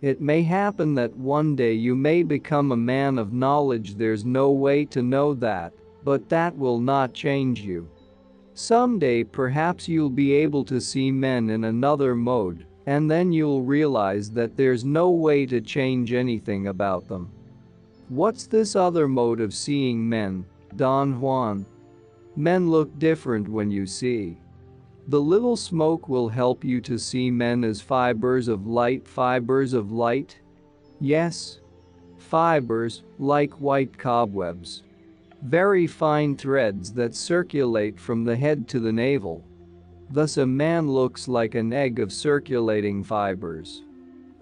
It may happen that one day you may become a man of knowledge, there's no way to know that, but that will not change you. Someday perhaps you'll be able to see men in another mode, and then you'll realize that there's no way to change anything about them. What's this other mode of seeing men, Don Juan? Men look different when you see. The little smoke will help you to see men as fibers of light. Fibers of light? Yes. Fibers, like white cobwebs. Very fine threads that circulate from the head to the navel. Thus a man looks like an egg of circulating fibers.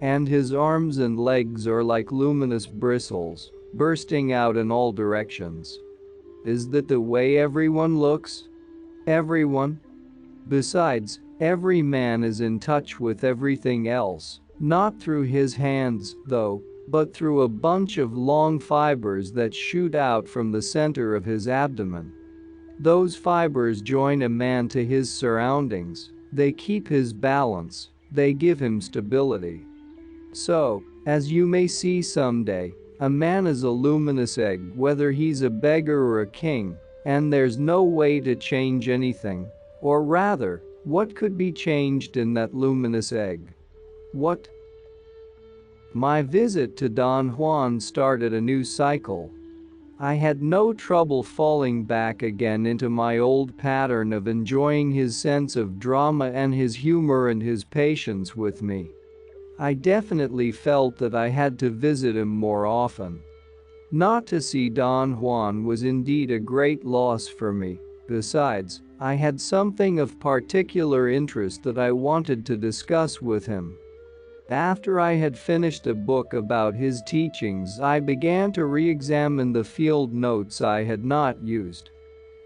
And his arms and legs are like luminous bristles, bursting out in all directions. Is that the way everyone looks? Everyone? Besides, every man is in touch with everything else, not through his hands, though, but through a bunch of long fibers that shoot out from the center of his abdomen. Those fibers join a man to his surroundings, they keep his balance, they give him stability. So, as you may see someday, a man is a luminous egg whether he's a beggar or a king, and there's no way to change anything. Or rather, what could be changed in that luminous egg? What? My visit to Don Juan started a new cycle. I had no trouble falling back again into my old pattern of enjoying his sense of drama and his humor and his patience with me. I definitely felt that I had to visit him more often. Not to see Don Juan was indeed a great loss for me. Besides, I had something of particular interest that I wanted to discuss with him. After I had finished a book about his teachings, I began to re-examine the field notes I had not used.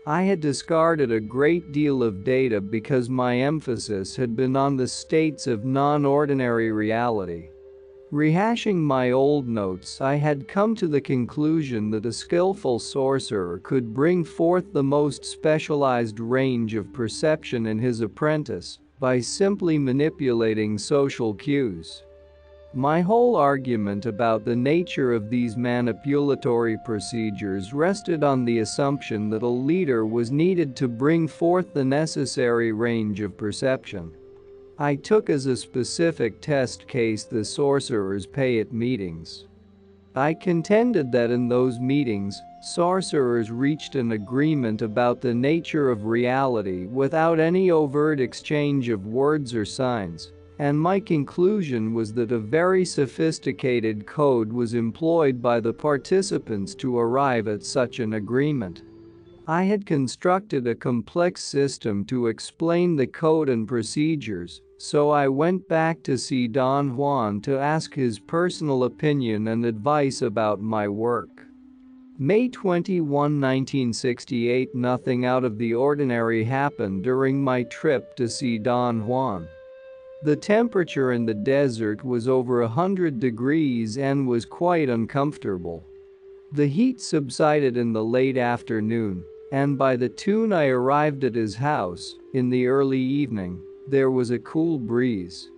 I had discarded a great deal of data because my emphasis had been on the states of non-ordinary reality. Rehashing my old notes, I had come to the conclusion that a skillful sorcerer could bring forth the most specialized range of perception in his apprentice by simply manipulating social cues. My whole argument about the nature of these manipulatory procedures rested on the assumption that a leader was needed to bring forth the necessary range of perception. I took as a specific test case the sorcerer's pay at meetings. I contended that in those meetings, sorcerers reached an agreement about the nature of reality without any overt exchange of words or signs, and my conclusion was that a very sophisticated code was employed by the participants to arrive at such an agreement. I had constructed a complex system to explain the code and procedures, so I went back to see Don Juan to ask his personal opinion and advice about my work. May 21, 1968. Nothing out of the ordinary happened during my trip to see Don Juan. The temperature in the desert was over 100 degrees and was quite uncomfortable. The heat subsided in the late afternoon, and by the time I arrived at his house, in the early evening, there was a cool breeze.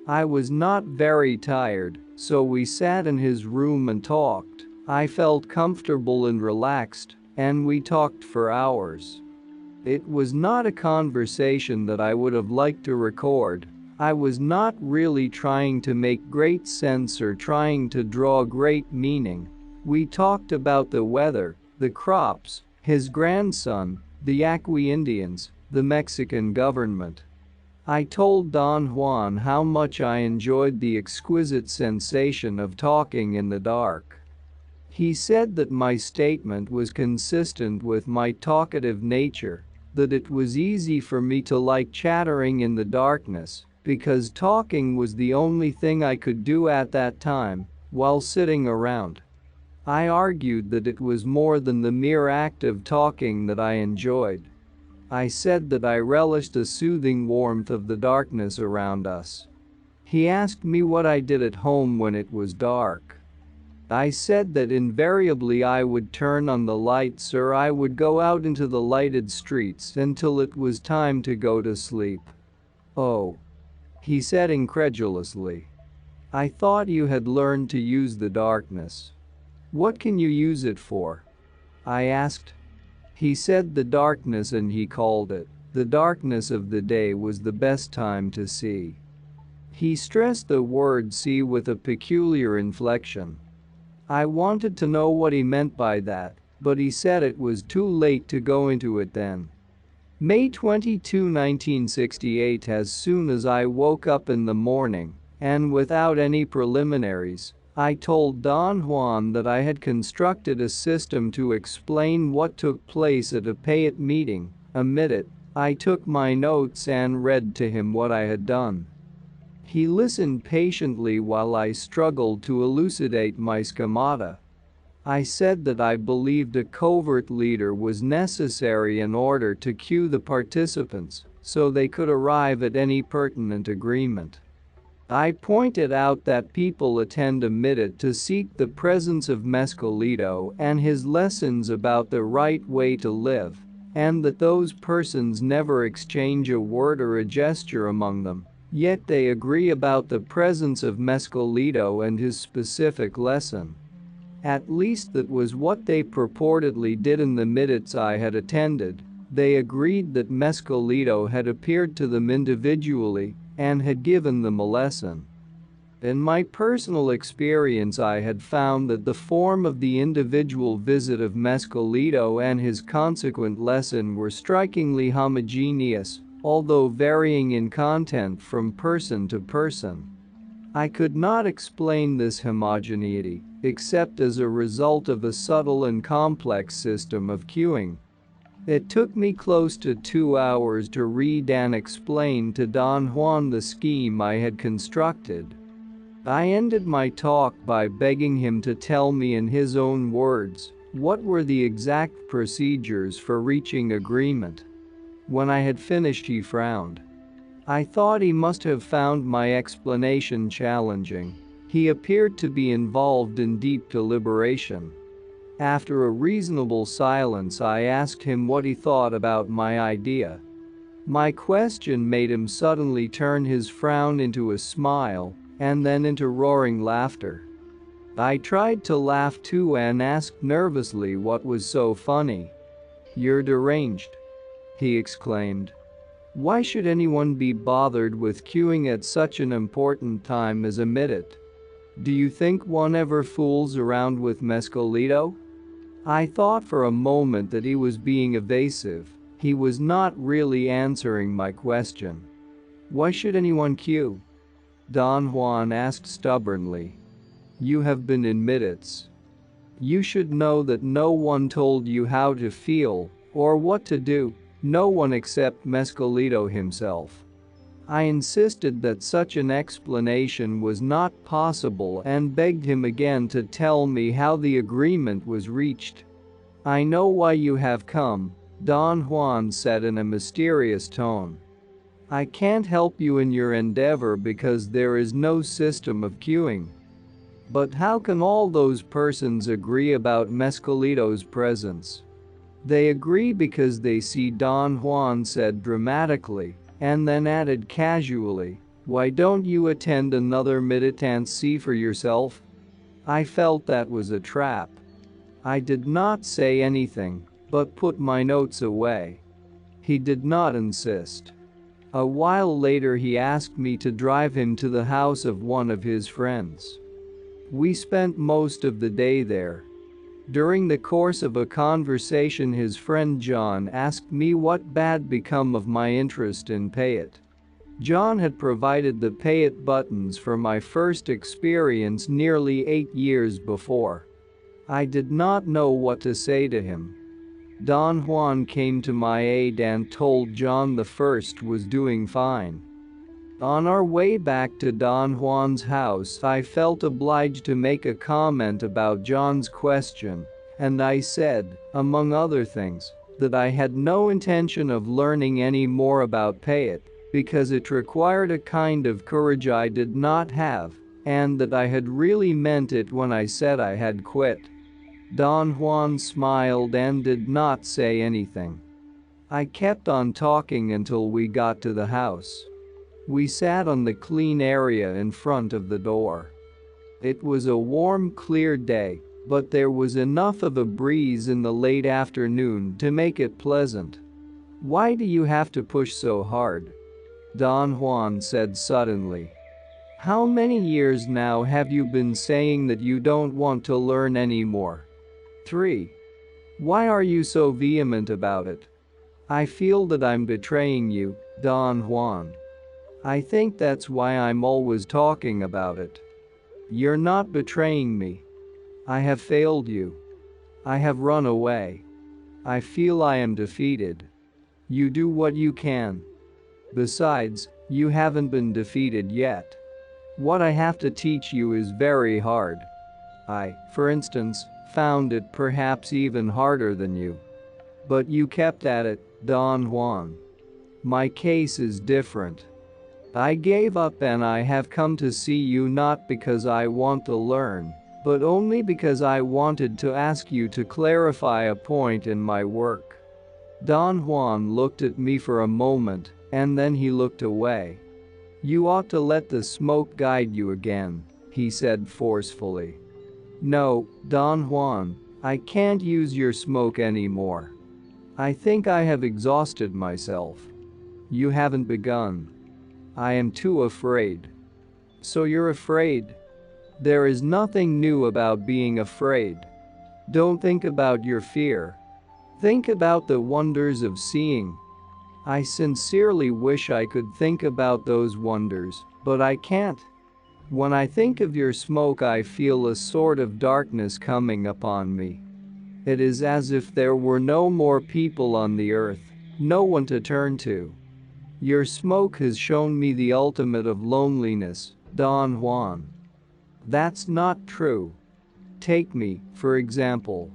I was not very tired, so we sat in his room and talked. I felt comfortable and relaxed, and we talked for hours. It was not a conversation that I would have liked to record. I was not really trying to make great sense or trying to draw great meaning. We talked about the weather, the crops, his grandson, the Yaqui Indians, the Mexican government. I told Don Juan how much I enjoyed the exquisite sensation of talking in the dark. He said that my statement was consistent with my talkative nature, that it was easy for me to like chattering in the darkness, because talking was the only thing I could do at that time, while sitting around. I argued that it was more than the mere act of talking that I enjoyed. I said that I relished the soothing warmth of the darkness around us. He asked me what I did at home when it was dark. I said that invariably I would turn on the lights or I would go out into the lighted streets until it was time to go to sleep. "Oh," he said incredulously. "I thought you had learned to use the darkness. What can you use it for?" I asked. He said the darkness, and he called it the darkness of the day, was the best time to see. He stressed the word see with a peculiar inflection. I wanted to know what he meant by that, but he said it was too late to go into it then. May 22, 1968. As soon as I woke up in the morning, and without any preliminaries, I told Don Juan that I had constructed a system to explain what took place at a pay-it meeting. Amid it, I took my notes and read to him what I had done. He listened patiently while I struggled to elucidate my schemata. I said that I believed a covert leader was necessary in order to cue the participants so they could arrive at any pertinent agreement. I pointed out that people attend a minute to seek the presence of Mescalito and his lessons about the right way to live, and that those persons never exchange a word or a gesture among them. Yet they agree about the presence of Mescalito and his specific lesson. At least that was what they purportedly did in the minutes I had attended. They agreed that Mescalito had appeared to them individually and had given them a lesson. In my personal experience, I had found that the form of the individual visit of Mescalito and his consequent lesson were strikingly homogeneous, although varying in content from person to person. I could not explain this homogeneity, except as a result of a subtle and complex system of cueing. It took me close to 2 hours to read and explain to Don Juan the scheme I had constructed. I ended my talk by begging him to tell me in his own words what were the exact procedures for reaching agreement. When I had finished, he frowned. I thought he must have found my explanation challenging. He appeared to be involved in deep deliberation. After a reasonable silence, I asked him what he thought about my idea. My question made him suddenly turn his frown into a smile, and then into roaring laughter. I tried to laugh too and asked nervously what was so funny. "You're deranged," he exclaimed. "Why should anyone be bothered with queuing at such an important time as a minute?" Do you think one ever fools around with Mescalito? I thought for a moment that he was being evasive. He was not really answering my question. Why should anyone queue? Don Juan asked stubbornly. You have been in minutes. You should know that no one told you how to feel or what to do, no one except Mescalito himself. I insisted that such an explanation was not possible and begged him again to tell me how the agreement was reached. I know why you have come, Don Juan said in a mysterious tone. I can't help you in your endeavor because there is no system of queuing. But how can all those persons agree about Mescalito's presence? They agree because they see, Don Juan said dramatically, and then added casually, why don't you attend another militancy for yourself? I felt that was a trap. I did not say anything, but put my notes away. He did not insist. A while later he asked me to drive him to the house of one of his friends. We spent most of the day there. During the course of a conversation, his friend John asked me what had become of my interest in Payet. John had provided the Payet buttons for my first experience nearly 8 years before. I did not know what to say to him. Don Juan came to my aid and told John the first was doing fine. On our way back to Don Juan's house, I felt obliged to make a comment about John's question, and I said, among other things, that I had no intention of learning any more about Payet, because it required a kind of courage I did not have, and that I had really meant it when I said I had quit. Don Juan smiled and did not say anything. I kept on talking until we got to the house. We sat on the clean area in front of the door. It was a warm, clear day, but there was enough of a breeze in the late afternoon to make it pleasant. Why do you have to push so hard? Don Juan said suddenly. How many years now have you been saying that you don't want to learn anymore? 3. Why are you so vehement about it? I feel that I'm betraying you, Don Juan. I think that's why I'm always talking about it. You're not betraying me. I have failed you. I have run away. I feel I am defeated. You do what you can. Besides, you haven't been defeated yet. What I have to teach you is very hard. I, for instance, found it perhaps even harder than you. But you kept at it, Don Juan. My case is different. I gave up and I have come to see you not because I want to learn, but only because I wanted to ask you to clarify a point in my work. Don Juan looked at me for a moment, and then he looked away. You ought to let the smoke guide you again, he said forcefully. No, Don Juan, I can't use your smoke anymore. I think I have exhausted myself. You haven't begun. I am too afraid. So you're afraid? There is nothing new about being afraid. Don't think about your fear. Think about the wonders of seeing. I sincerely wish I could think about those wonders, but I can't. When I think of your smoke, I feel a sort of darkness coming upon me. It is as if there were no more people on the earth, no one to turn to. Your smoke has shown me the ultimate of loneliness, Don Juan. That's not true. Take me, for example.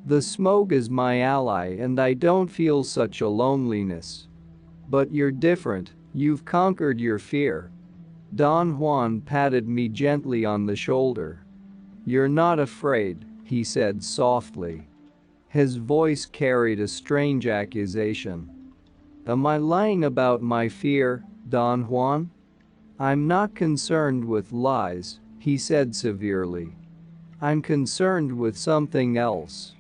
The smoke is my ally and I don't feel such a loneliness. But you're different, you've conquered your fear. Don Juan patted me gently on the shoulder. You're not afraid, he said softly. His voice carried a strange accusation. Am I lying about my fear, Don Juan? I'm not concerned with lies, he said severely. I'm concerned with something else.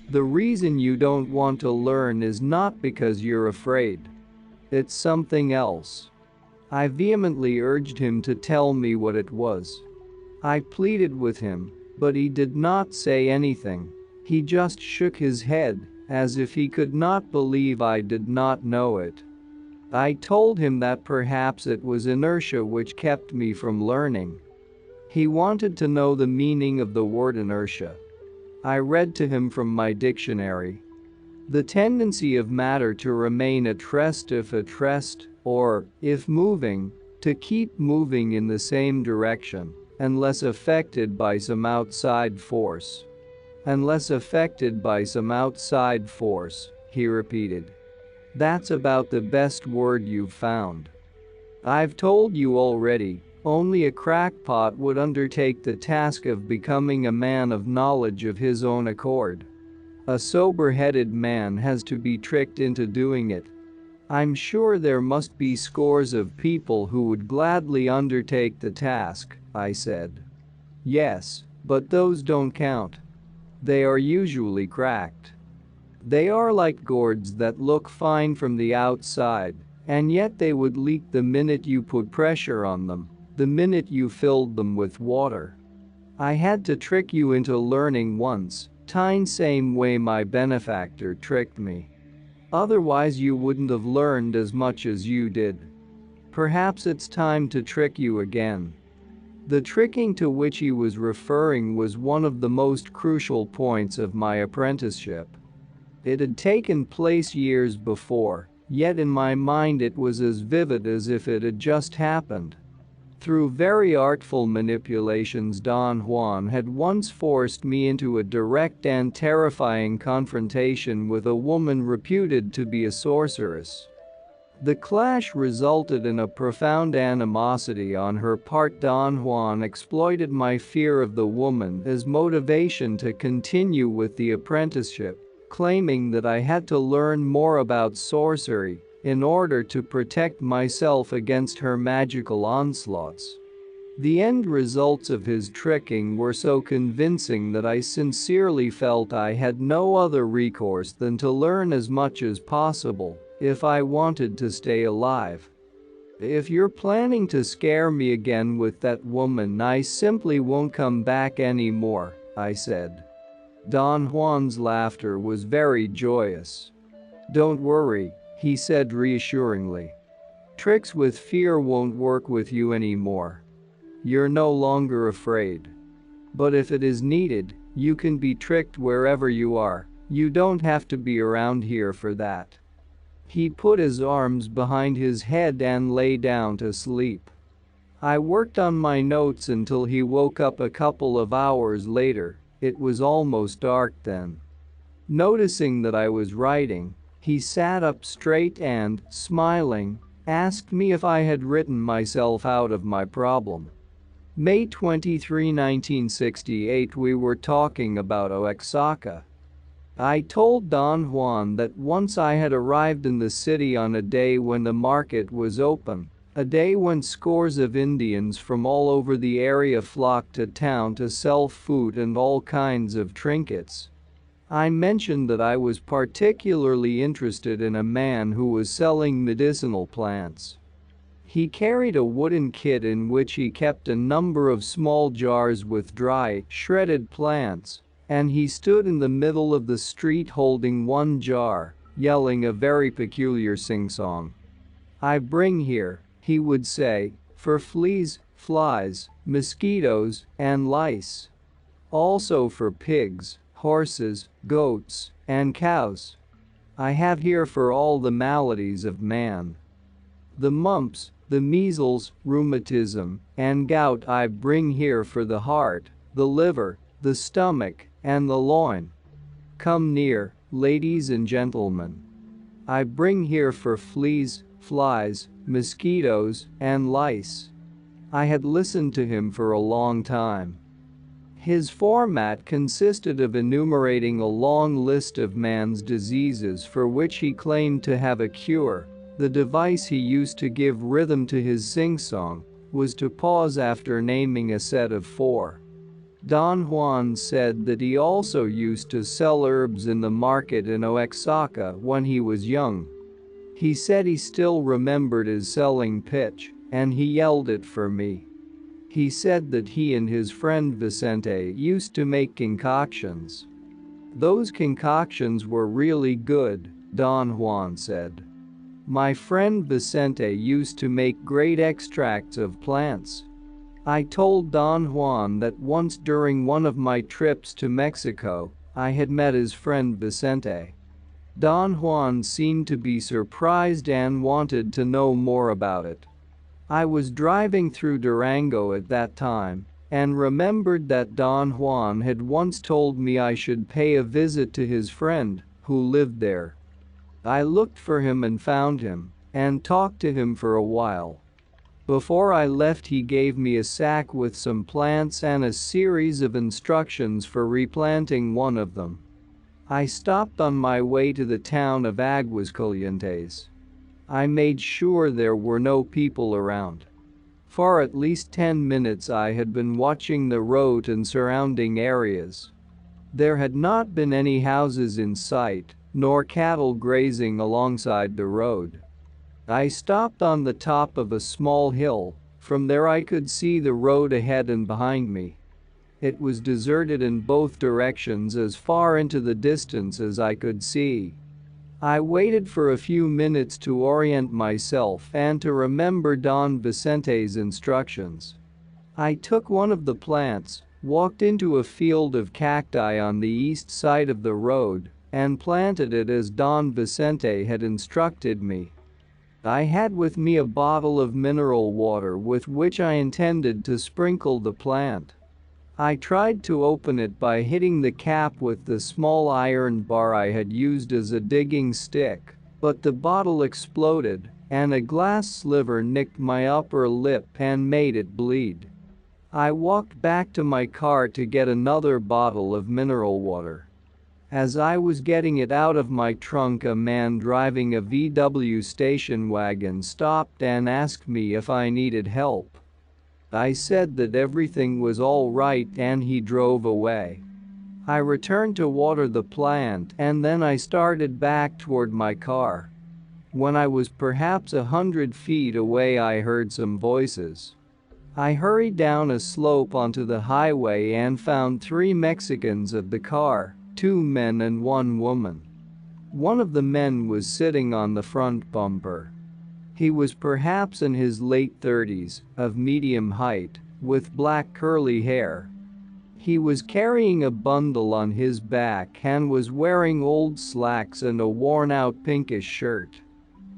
The reason you don't want to learn is not because you're afraid. It's something else. I vehemently urged him to tell me what it was. I pleaded with him, but he did not say anything. He just shook his head, as if he could not believe I did not know it. I told him that perhaps it was inertia which kept me from learning. He wanted to know the meaning of the word inertia. I read to him from my dictionary. The tendency of matter to remain at rest, or, if moving, to keep moving in the same direction, unless affected by some outside force. Unless affected by some outside force, he repeated. That's about the best word you've found. I've told you already, only a crackpot would undertake the task of becoming a man of knowledge of his own accord. A sober-headed man has to be tricked into doing it. I'm sure there must be scores of people who would gladly undertake the task, I said. Yes, but those don't count. They are usually cracked. They are like gourds that look fine from the outside, and yet they would leak the minute you put pressure on them, the minute you filled them with water. I had to trick you into learning once, same way my benefactor tricked me. Otherwise you wouldn't have learned as much as you did. Perhaps it's time to trick you again. The tricking to which he was referring was one of the most crucial points of my apprenticeship. It had taken place years before, yet in my mind it was as vivid as if it had just happened. Through very artful manipulations, Don Juan had once forced me into a direct and terrifying confrontation with a woman reputed to be a sorceress. The clash resulted in a profound animosity on her part. Don Juan exploited my fear of the woman as motivation to continue with the apprenticeship, claiming that I had to learn more about sorcery in order to protect myself against her magical onslaughts. The end results of his tricking were so convincing that I sincerely felt I had no other recourse than to learn as much as possible if I wanted to stay alive. If you're planning to scare me again with that woman, I simply won't come back anymore, I said. Don Juan's laughter was very joyous. Don't worry, he said reassuringly. Tricks with fear won't work with you anymore. You're no longer afraid. But if it is needed, you can be tricked wherever you are. You don't have to be around here for that. He put his arms behind his head and lay down to sleep. I worked on my notes until he woke up a couple of hours later. It was almost dark then. Noticing that I was writing, he sat up straight and, smiling, asked me if I had written myself out of my problem. May 23, 1968. We were talking about Oaxaca. I told Don Juan that once I had arrived in the city on a day when the market was open, a day when scores of Indians from all over the area flocked to town to sell food and all kinds of trinkets. I mentioned that I was particularly interested in a man who was selling medicinal plants. He carried a wooden kit in which he kept a number of small jars with dry, shredded plants, and he stood in the middle of the street holding one jar, yelling a very peculiar sing-song. I bring here, he would say, for fleas, flies, mosquitoes, and lice. Also for pigs, horses, goats, and cows. I have here for all the maladies of man. The mumps, the measles, rheumatism, and gout I bring here for the heart, the liver, the stomach, and the loin. Come near, ladies and gentlemen. I bring here for fleas, flies, mosquitoes, and lice. I had listened to him for a long time. His format consisted of enumerating a long list of man's diseases for which he claimed to have a cure. The device he used to give rhythm to his sing-song was to pause after naming a set of 4. Don Juan said that he also used to sell herbs in the market in Oaxaca when he was young. He said he still remembered his selling pitch, and he yelled it for me. He said that he and his friend Vicente used to make concoctions. Those concoctions were really good, Don Juan said. My friend Vicente used to make great extracts of plants. I told Don Juan that once during one of my trips to Mexico, I had met his friend Vicente. Don Juan seemed to be surprised and wanted to know more about it. I was driving through Durango at that time and remembered that Don Juan had once told me I should pay a visit to his friend, who lived there. I looked for him and found him and talked to him for a while. Before I left, he gave me a sack with some plants and a series of instructions for replanting one of them. I stopped on my way to the town of Aguascalientes. I made sure there were no people around. For at least 10 minutes I had been watching the road and surrounding areas. There had not been any houses in sight, nor cattle grazing alongside the road. I stopped on the top of a small hill. From there I could see the road ahead and behind me. It was deserted in both directions as far into the distance as I could see. I waited for a few minutes to orient myself and to remember Don Vicente's instructions. I took one of the plants, walked into a field of cacti on the east side of the road, and planted it as Don Vicente had instructed me. I had with me a bottle of mineral water with which I intended to sprinkle the plant. I tried to open it by hitting the cap with the small iron bar I had used as a digging stick, but the bottle exploded, and a glass sliver nicked my upper lip and made it bleed. I walked back to my car to get another bottle of mineral water. As I was getting it out of my trunk, a man driving a VW station wagon stopped and asked me if I needed help. I said that everything was all right and he drove away. I returned to water the plant and then I started back toward my car. When I was perhaps 100 feet away, I heard some voices. I hurried down a slope onto the highway and found 3 Mexicans at the car, 2 men and 1 woman. One of the men was sitting on the front bumper. He was perhaps in his late 30s, of medium height, with black curly hair. He was carrying a bundle on his back and was wearing old slacks and a worn-out pinkish shirt.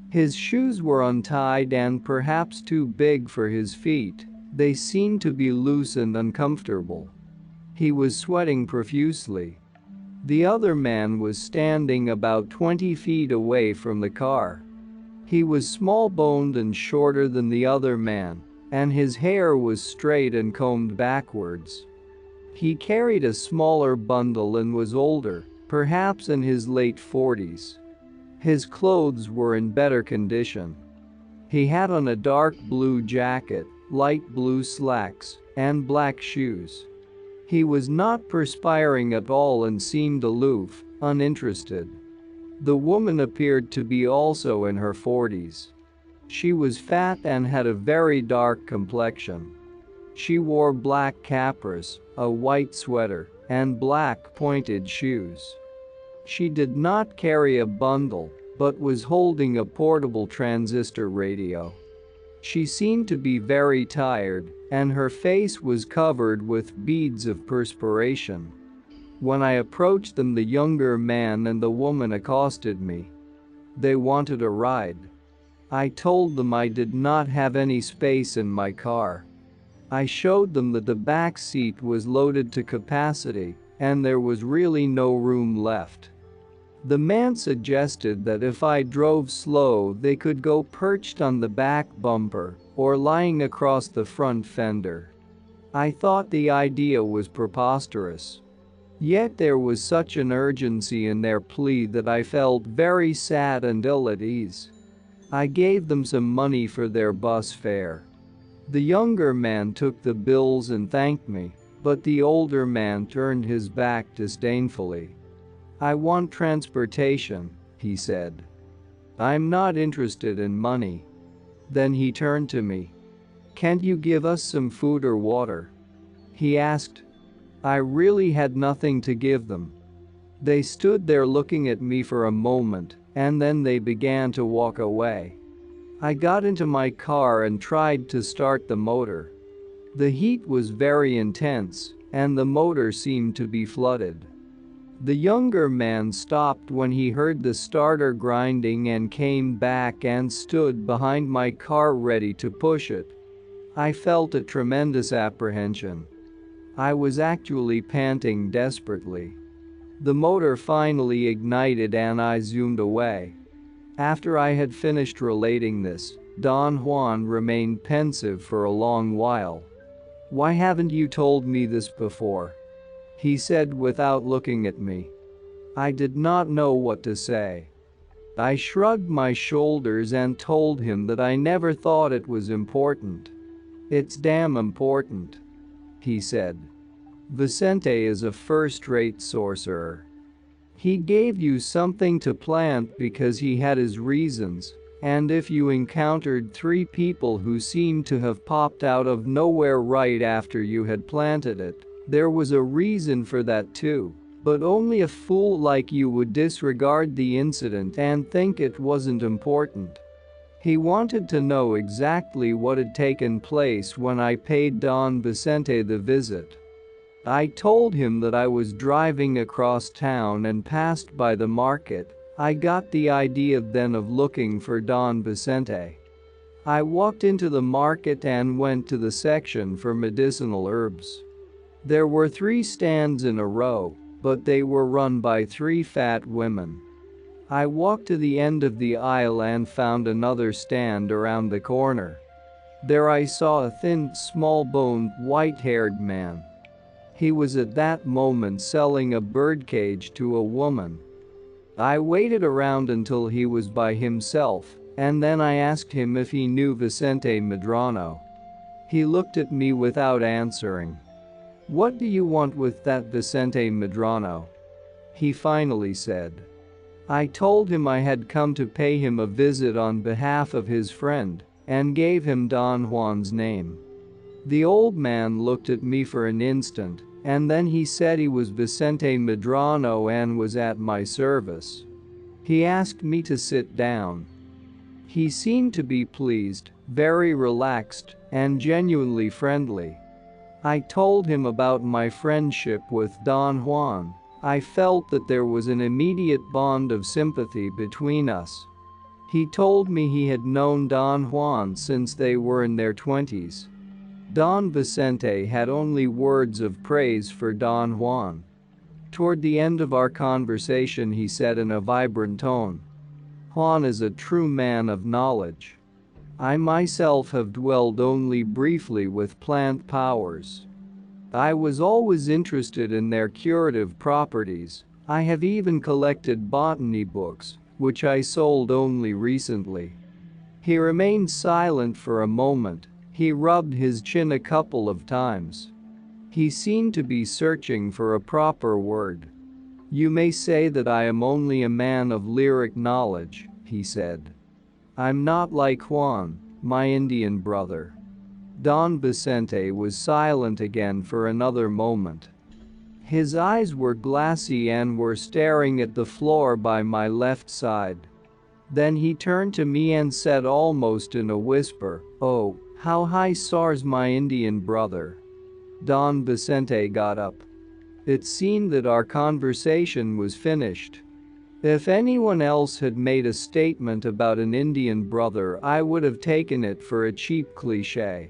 His shoes were untied and perhaps too big for his feet. They seemed to be loose and uncomfortable. He was sweating profusely. The other man was standing about 20 feet away from the car. He was small-boned and shorter than the other man, and his hair was straight and combed backwards. He carried a smaller bundle and was older, perhaps in his late 40s. His clothes were in better condition. He had on a dark blue jacket, light blue slacks, and black shoes. He was not perspiring at all and seemed aloof, uninterested. The woman appeared to be also in her 40s. She was fat and had a very dark complexion. She wore black capris, a white sweater, and black pointed shoes. She did not carry a bundle, but was holding a portable transistor radio. She seemed to be very tired, and her face was covered with beads of perspiration. When I approached them, the younger man and the woman accosted me. They wanted a ride. I told them I did not have any space in my car. I showed them that the back seat was loaded to capacity, and there was really no room left. The man suggested that if I drove slow, they could go perched on the back bumper or lying across the front fender. I thought the idea was preposterous. Yet there was such an urgency in their plea that I felt very sad and ill at ease. I gave them some money for their bus fare. The younger man took the bills and thanked me, but the older man turned his back disdainfully. "I want transportation," he said. "I'm not interested in money." Then he turned to me. "Can't you give us some food or water?" he asked. I really had nothing to give them. They stood there looking at me for a moment, and then they began to walk away. I got into my car and tried to start the motor. The heat was very intense, and the motor seemed to be flooded. The younger man stopped when he heard the starter grinding and came back and stood behind my car ready to push it. I felt a tremendous apprehension. I was actually panting desperately. The motor finally ignited and I zoomed away. After I had finished relating this, Don Juan remained pensive for a long while. "Why haven't you told me this before?" he said without looking at me. I did not know what to say. I shrugged my shoulders and told him that I never thought it was important. "It's damn important," he said. "Vicente is a first-rate sorcerer. He gave you something to plant because he had his reasons, and if you encountered 3 people who seemed to have popped out of nowhere right after you had planted it, there was a reason for that too, but only a fool like you would disregard the incident and think it wasn't important." He wanted to know exactly what had taken place when I paid Don Vicente the visit. I told him that I was driving across town and passed by the market. I got the idea then of looking for Don Vicente. I walked into the market and went to the section for medicinal herbs. There were 3 stands in a row, but they were run by 3 fat women. I walked to the end of the aisle and found another stand around the corner. There I saw a thin, small-boned, white-haired man. He was at that moment selling a birdcage to a woman. I waited around until he was by himself, and then I asked him if he knew Vicente Medrano. He looked at me without answering. "What do you want with that Vicente Medrano?" he finally said. I told him I had come to pay him a visit on behalf of his friend, and gave him Don Juan's name. The old man looked at me for an instant, and then he said he was Vicente Medrano and was at my service. He asked me to sit down. He seemed to be pleased, very relaxed, and genuinely friendly. I told him about my friendship with Don Juan. I felt that there was an immediate bond of sympathy between us. He told me he had known Don Juan since they were in their 20s. Don Vicente had only words of praise for Don Juan. Toward the end of our conversation he said in a vibrant tone, "Juan is a true man of knowledge. I myself have dwelled only briefly with plant powers. I was always interested in their curative properties. I have even collected botany books, which I sold only recently." He remained silent for a moment. He rubbed his chin a couple of times. He seemed to be searching for a proper word. "You may say that I am only a man of lyric knowledge," he said. "I'm not like Juan, my Indian brother." Don Vicente was silent again for another moment. His eyes were glassy and were staring at the floor by my left side. Then he turned to me and said almost in a whisper, "Oh, how high soars my Indian brother." Don Vicente got up. It seemed that our conversation was finished. If anyone else had made a statement about an Indian brother, I would have taken it for a cheap cliché.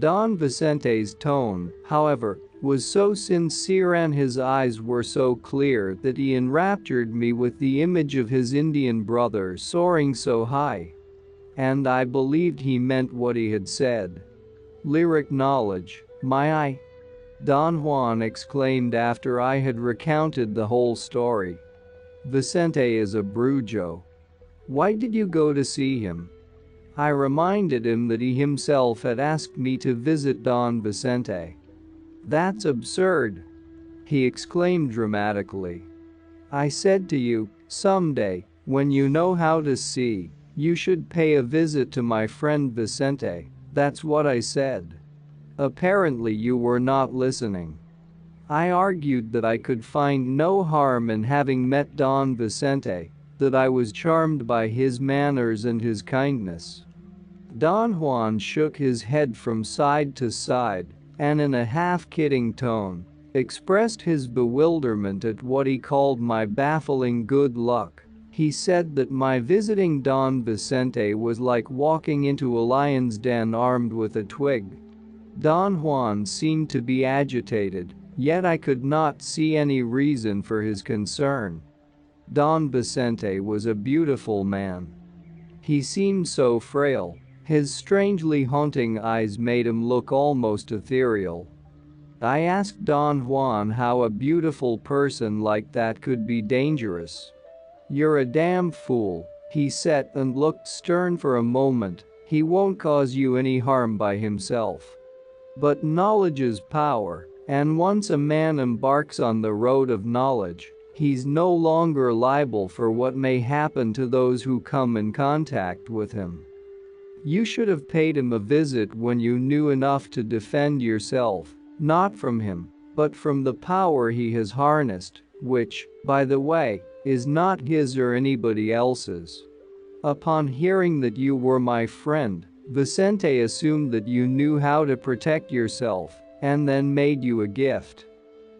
Don Vicente's tone, however, was so sincere and his eyes were so clear that he enraptured me with the image of his Indian brother soaring so high. And I believed he meant what he had said. "Lyric knowledge, my eye!" Don Juan exclaimed after I had recounted the whole story. "Vicente is a brujo. Why did you go to see him?" I reminded him that he himself had asked me to visit Don Vicente. "That's absurd!" he exclaimed dramatically. "I said to you, someday, when you know how to see, you should pay a visit to my friend Vicente, That's what I said. Apparently you were not listening. I argued that I could find no harm in having met Don Vicente, that I was charmed by his manners and his kindness. Don Juan shook his head from side to side and in a half-kidding tone expressed his bewilderment at what he called my baffling good luck. He said that my visiting Don Vicente was like walking into a lion's den armed with a twig. Don Juan seemed to be agitated, yet I could not see any reason for his concern. Don Vicente was a beautiful man. He seemed so frail. His strangely haunting eyes made him look almost ethereal. I asked Don Juan how a beautiful person like that could be dangerous. "You're a damn fool," he said and looked stern for a moment. "He won't cause you any harm by himself. But knowledge is power, and once a man embarks on the road of knowledge, he's no longer liable for what may happen to those who come in contact with him. You should have paid him a visit when you knew enough to defend yourself, not from him, but from the power he has harnessed, which, by the way, is not his or anybody else's." Upon hearing that you were my friend, Vicente assumed that you knew how to protect yourself and then made you a gift.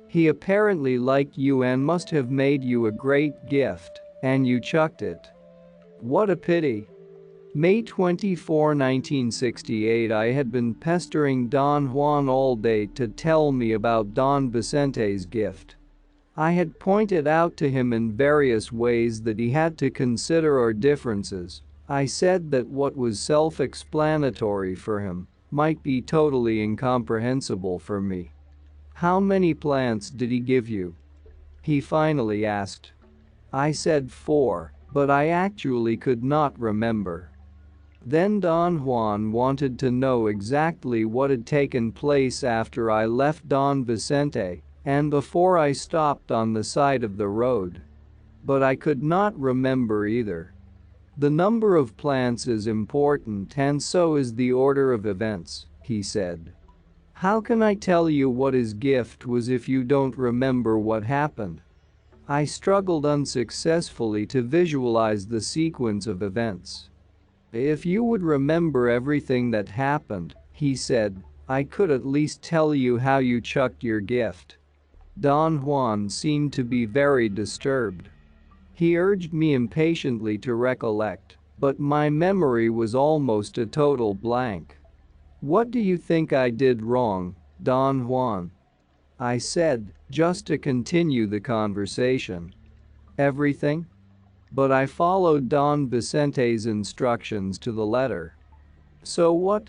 He apparently liked you and must have made you a great gift, and you chucked it. What a pity. May 24, 1968. I had been pestering Don Juan all day to tell me about Don Vicente's gift. I had pointed out to him in various ways that he had to consider our differences. I said that what was self-explanatory for him might be totally incomprehensible for me. "How many plants did he give you?" he finally asked. I said 4, but I actually could not remember. Then Don Juan wanted to know exactly what had taken place after I left Don Vicente and before I stopped on the side of the road. But I could not remember either. "The number of plants is important and so is the order of events," he said. "How can I tell you what his gift was if you don't remember what happened?" I struggled unsuccessfully to visualize the sequence of events. "If you would remember everything that happened," he said, "I could at least tell you how you chucked your gift." Don Juan seemed to be very disturbed. He urged me impatiently to recollect, but my memory was almost a total blank. "What do you think I did wrong, Don Juan?" I said, just to continue the conversation. "Everything. But I followed Don Vicente's instructions to the letter." "So what?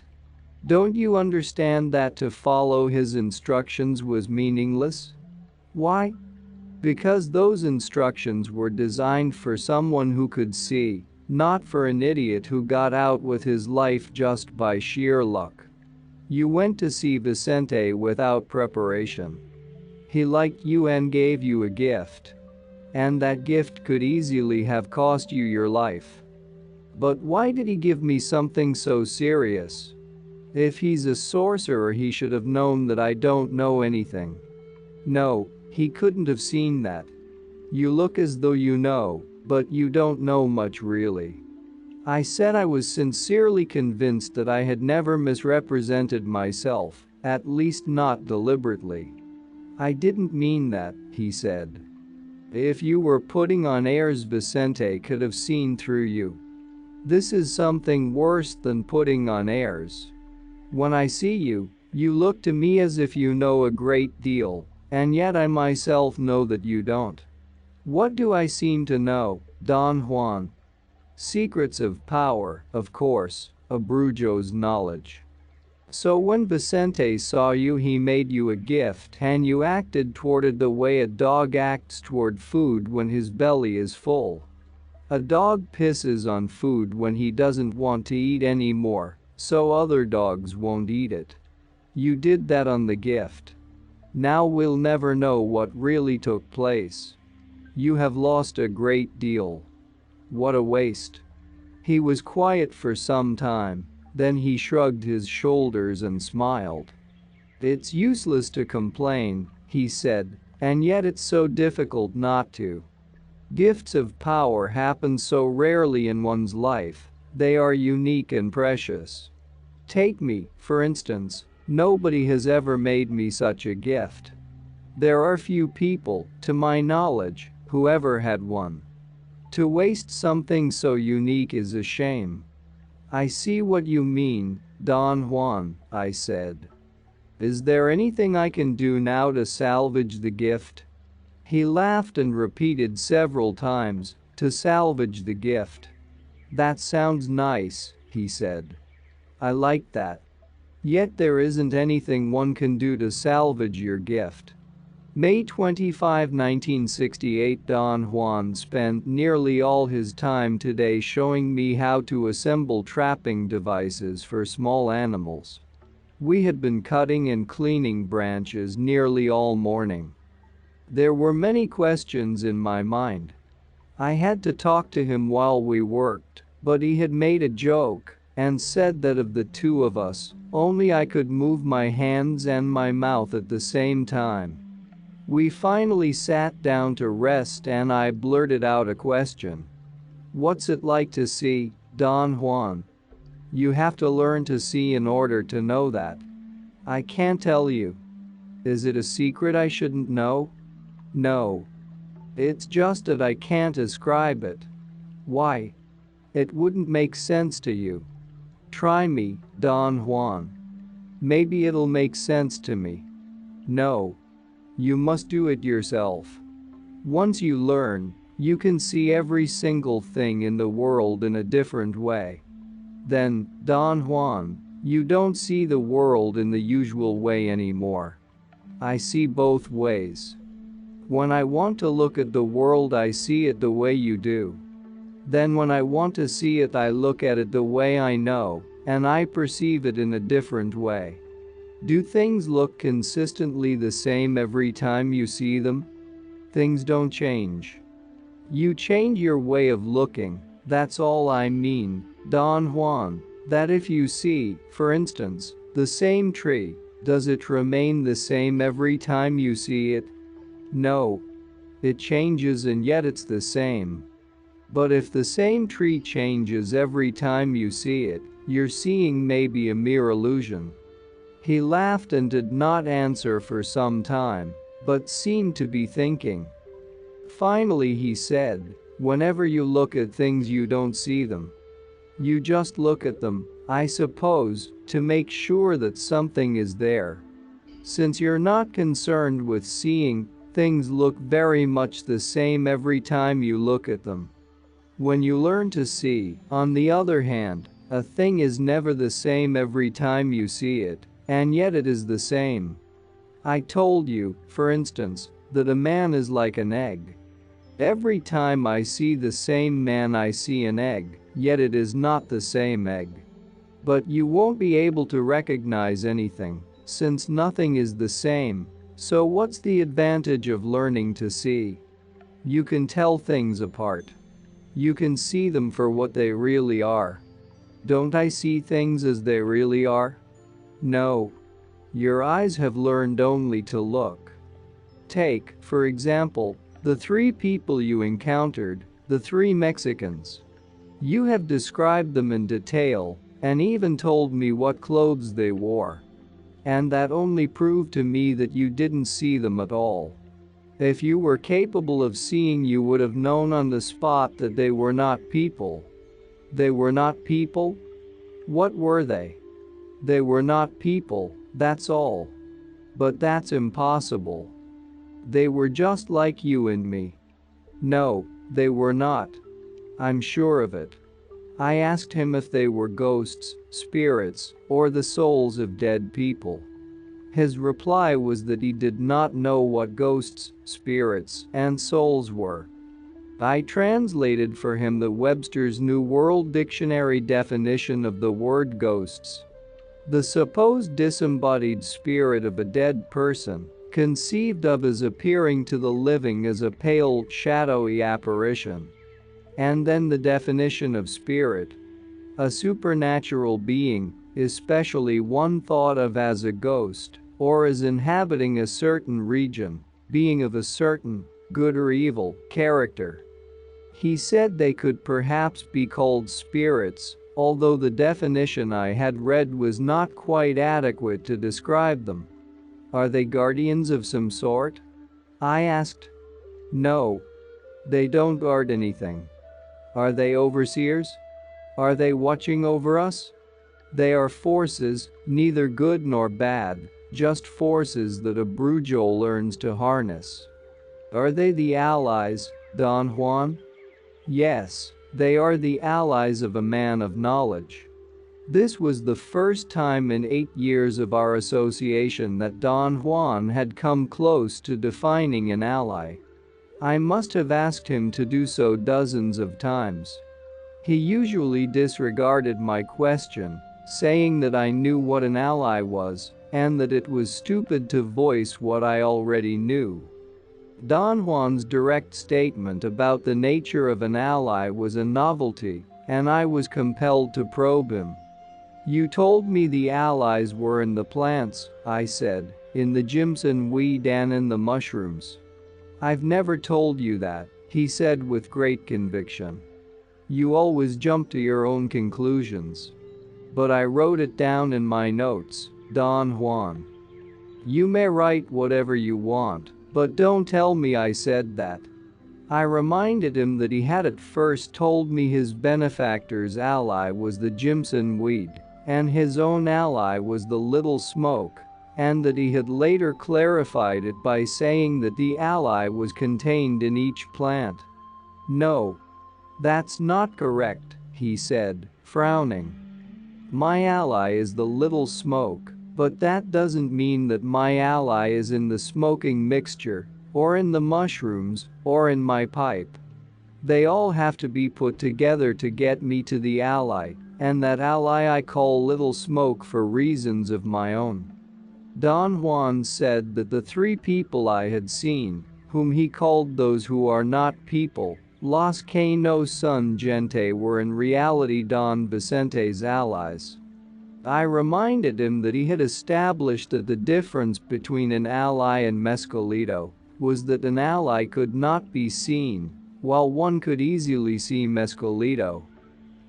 Don't you understand that to follow his instructions was meaningless?" "Why?" "Because those instructions were designed for someone who could see, not for an idiot who got out with his life just by sheer luck. You went to see Vicente without preparation. He liked you and gave you a gift. And that gift could easily have cost you your life. But why did he give me something so serious? If he's a sorcerer, he should have known that I don't know anything." "No, he couldn't have seen that. You look as though you know, but you don't know much really." I said I was sincerely convinced that I had never misrepresented myself, at least not deliberately. "I didn't mean that," he said. "If you were putting on airs, Vicente could have seen through you. This is something worse than putting on airs. When I see you, you look to me as if you know a great deal, and yet I myself know that you don't." "What do I seem to know, Don Juan?" "Secrets of power, of course, Abruzzo's knowledge. So when Vicente saw you, he made you a gift and you acted toward it the way a dog acts toward food when his belly is full. A dog pisses on food when he doesn't want to eat anymore, so other dogs won't eat it. You did that on the gift. Now we'll never know what really took place. You have lost a great deal. What a waste." He was quiet for some time, Then he shrugged his shoulders and smiled. "It's useless to complain," he said, "and yet it's so difficult not to. Gifts of power happen so rarely in one's life, they are unique and precious. Take me, for instance, nobody has ever made me such a gift. There are few people, to my knowledge, who ever had one. To waste something so unique is a shame." "I see what you mean, Don Juan," I said. "Is there anything I can do now to salvage the gift?" He laughed and repeated several times, "To salvage the gift. That sounds nice," he said. "I like that. Yet there isn't anything one can do to salvage your gift." May 25, 1968. Don Juan spent nearly all his time today showing me how to assemble trapping devices for small animals. We had been cutting and cleaning branches nearly all morning. There were many questions in my mind. I had to talk to him while we worked, but he had made a joke and said that of the two of us, only I could move my hands and my mouth at the same time. We finally sat down to rest and I blurted out a question. "What's it like to see, Don Juan?" "You have to learn to see in order to know that." "I can't tell you." "Is it a secret I shouldn't know?" "No. It's just that I can't ascribe it." "Why?" "It wouldn't make sense to you." "Try me, Don Juan. Maybe it'll make sense to me." "No. You must do it yourself. Once you learn, you can see every single thing in the world in a different way. Then, Don Juan, you don't see the world in the usual way anymore. I see both ways. When I want to look at the world, I see it the way you do. Then when I want to see it, I look at it the way I know, and I perceive it in a different way." "Do things look consistently the same every time you see them?" "Things don't change. You change your way of looking, that's all I mean, Don Juan. That if you see, for instance, the same tree, does it remain the same every time you see it?" "No. It changes and yet it's the same." "But if the same tree changes every time you see it, your seeing may be a mere illusion." He laughed and did not answer for some time, but seemed to be thinking. Finally he said, "Whenever you look at things you don't see them. You just look at them, I suppose, to make sure that something is there. Since you're not concerned with seeing, things look very much the same every time you look at them. When you learn to see, on the other hand, a thing is never the same every time you see it, and yet it is the same. I told you, for instance, that a man is like an egg. Every time I see the same man I see an egg, yet it is not the same egg. But you won't be able to recognize anything, since nothing is the same, so what's the advantage of learning to see? You can tell things apart. You can see them for what they really are. Don't I see things as they really are? No. Your eyes have learned only to look. Take, for example, the three people you encountered, the three Mexicans. You have described them in detail, and even told me what clothes they wore. And that only proved to me that you didn't see them at all. If you were capable of seeing, you would have known on the spot that they were not people. They were not people? What were they? They were not people, that's all. But that's impossible. They were just like you and me. No, they were not. I'm sure of it. I asked him if they were ghosts, spirits, or the souls of dead people. His reply was that he did not know what ghosts, spirits, and souls were. I translated for him the Webster's New World Dictionary definition of the word ghosts. The supposed disembodied spirit of a dead person, conceived of as appearing to the living as a pale, shadowy apparition. And then the definition of spirit. A supernatural being, especially one thought of as a ghost, or as inhabiting a certain region, being of a certain, good or evil, character. He said they could perhaps be called spirits, although the definition I had read was not quite adequate to describe them. Are they guardians of some sort? I asked. No. They don't guard anything. Are they overseers? Are they watching over us? They are forces, neither good nor bad, just forces that a Brujo learns to harness. Are they the allies, Don Juan? Yes, they are the allies of a man of knowledge. This was the first time in 8 years of our association that Don Juan had come close to defining an ally. I must have asked him to do so dozens of times. He usually disregarded my question, saying that I knew what an ally was, and that it was stupid to voice what I already knew. Don Juan's direct statement about the nature of an ally was a novelty, and I was compelled to probe him. You told me the allies were in the plants, I said, in the Jimson weed and in the mushrooms. I've never told you that, he said with great conviction. You always jump to your own conclusions. But I wrote it down in my notes, Don Juan. You may write whatever you want, but don't tell me I said that. I reminded him that he had at first told me his benefactor's ally was the Jimson weed, and his own ally was the little smoke, and that he had later clarified it by saying that the ally was contained in each plant. No. That's not correct, he said, frowning. My ally is the little smoke, but that doesn't mean that my ally is in the smoking mixture, or in the mushrooms, or in my pipe. They all have to be put together to get me to the ally, and that ally I call Little Smoke for reasons of my own. Don Juan said that the 3 people I had seen, whom he called those who are not people, Los que no son gente, were in reality Don Vicente's allies. I reminded him that he had established that the difference between an ally and Mescalito was that an ally could not be seen, while one could easily see Mescalito.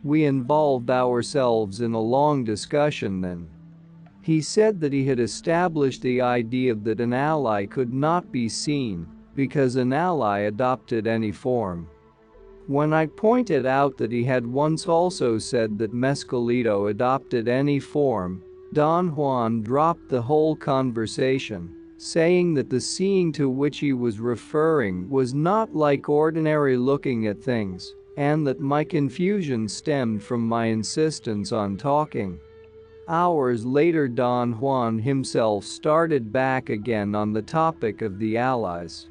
We involved ourselves in a long discussion then. He said that he had established the idea that an ally could not be seen because an ally adopted any form. When I pointed out that he had once also said that Mescalito adopted any form, Don Juan dropped the whole conversation, saying that the seeing to which he was referring was not like ordinary looking at things, and that my confusion stemmed from my insistence on talking. Hours later, Don Juan himself started back again on the topic of the allies.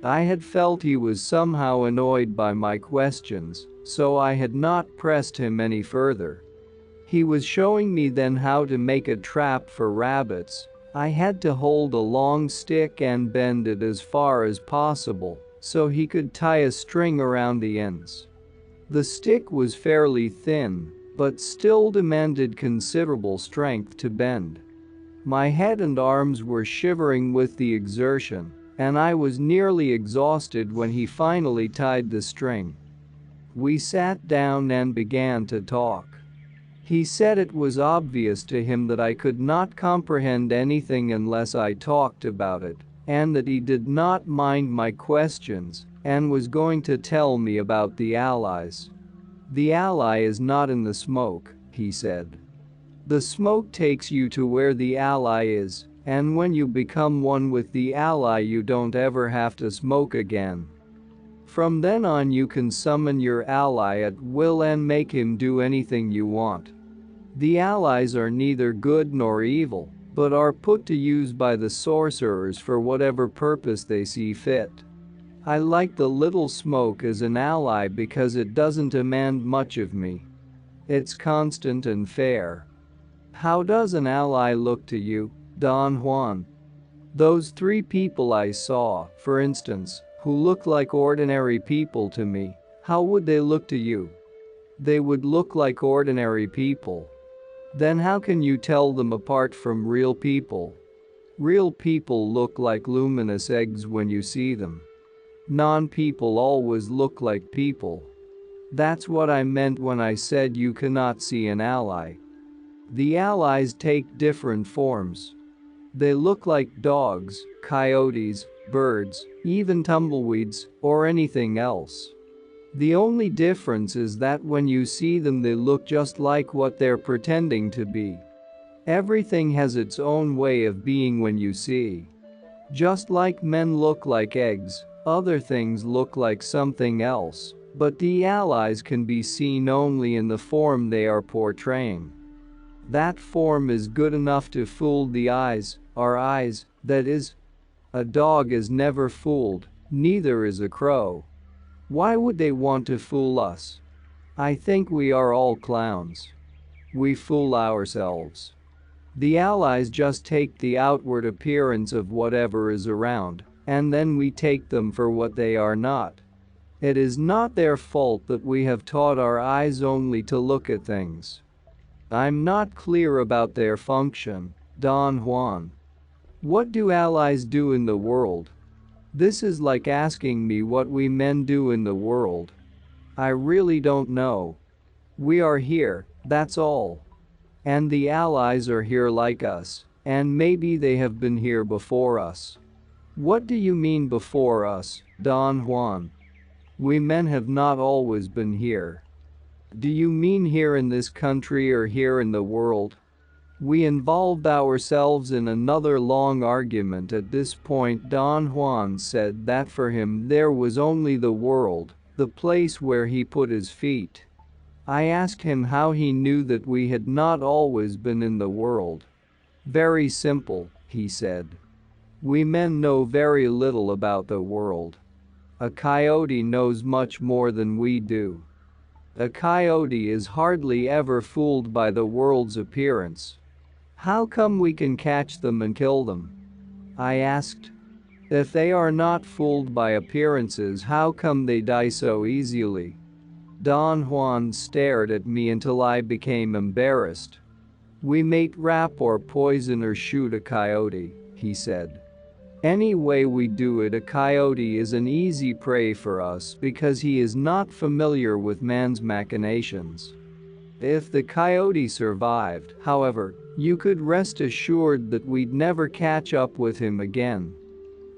I had felt he was somehow annoyed by my questions, so I had not pressed him any further. He was showing me then how to make a trap for rabbits. I had to hold a long stick and bend it as far as possible, so he could tie a string around the ends. The stick was fairly thin, but still demanded considerable strength to bend. My head and arms were shivering with the exertion, and I was nearly exhausted when he finally tied the string. We sat down and began to talk. He said it was obvious to him that I could not comprehend anything unless I talked about it, and that he did not mind my questions, and was going to tell me about the allies. The ally is not in the smoke, he said. The smoke takes you to where the ally is, and when you become one with the ally you don't ever have to smoke again. From then on you can summon your ally at will and make him do anything you want. The allies are neither good nor evil, but are put to use by the sorcerers for whatever purpose they see fit. I like the little smoke as an ally because it doesn't demand much of me. It's constant and fair. How does an ally look to you, Don Juan? Those 3 people I saw, for instance, who look like ordinary people to me, how would they look to you? They would look like ordinary people. Then how can you tell them apart from real people? Real people look like luminous eggs when you see them. Non-people always look like people. That's what I meant when I said you cannot see an ally. The allies take different forms. They look like dogs, coyotes, birds, even tumbleweeds, or anything else. The only difference is that when you see them they look just like what they're pretending to be. Everything has its own way of being when you see. Just like men look like eggs, other things look like something else, but the allies can be seen only in the form they are portraying. That form is good enough to fool the eyes, our eyes, that is. A dog is never fooled, neither is a crow. Why would they want to fool us? I think we are all clowns. We fool ourselves. The allies just take the outward appearance of whatever is around, and then we take them for what they are not. It is not their fault that we have taught our eyes only to look at things. I'm not clear about their function, Don Juan. What do allies do in the world? This is like asking me what we men do in the world. I really don't know. We are here, that's all. And the allies are here like us, and maybe they have been here before us. What do you mean before us, Don Juan? We men have not always been here. Do you mean here in this country or here in the world? We involved ourselves in another long argument. At this point Don Juan said that for him there was only the world, the place where he put his feet. I asked him how he knew that we had not always been in the world. Very simple, he said. We men know very little about the world. A coyote knows much more than we do. A coyote is hardly ever fooled by the world's appearance. How come we can catch them and kill them? I asked. If they are not fooled by appearances, how come they die so easily? Don Juan stared at me until I became embarrassed. We may trap or poison or shoot a coyote, he said. Any way we do it, a coyote is an easy prey for us because he is not familiar with man's machinations. If the coyote survived, however, you could rest assured that we'd never catch up with him again.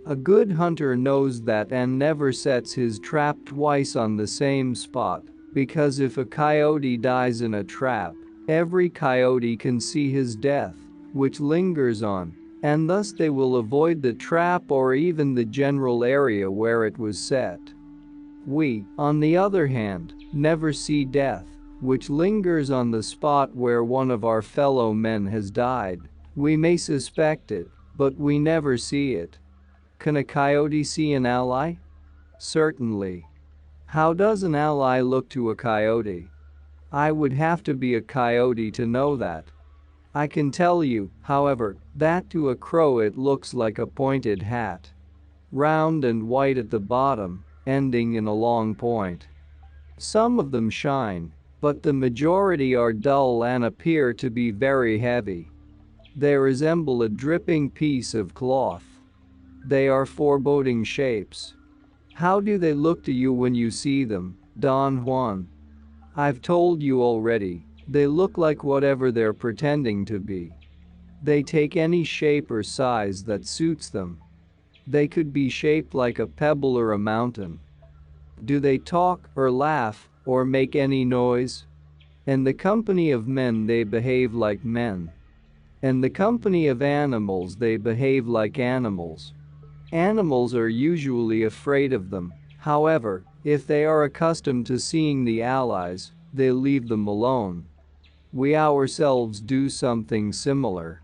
A good hunter knows that and never sets his trap twice on the same spot, because if a coyote dies in a trap, every coyote can see his death, which lingers on, and thus they will avoid the trap or even the general area where it was set. We, on the other hand, never see death, which lingers on the spot where one of our fellow men has died. We may suspect it, but we never see it. Can a coyote see an ally? Certainly. How does an ally look to a coyote? I would have to be a coyote to know that. I can tell you, however, that to a crow it looks like a pointed hat. Round and white at the bottom, ending in a long point. Some of them shine, but the majority are dull and appear to be very heavy. They resemble a dripping piece of cloth. They are foreboding shapes. How do they look to you when you see them, Don Juan? I've told you already, they look like whatever they're pretending to be. They take any shape or size that suits them. They could be shaped like a pebble or a mountain. Do they talk or laugh or make any noise? In the company of men they behave like men. In the company of animals they behave like animals. Animals are usually afraid of them. However, if they are accustomed to seeing the allies, they leave them alone. We ourselves do something similar.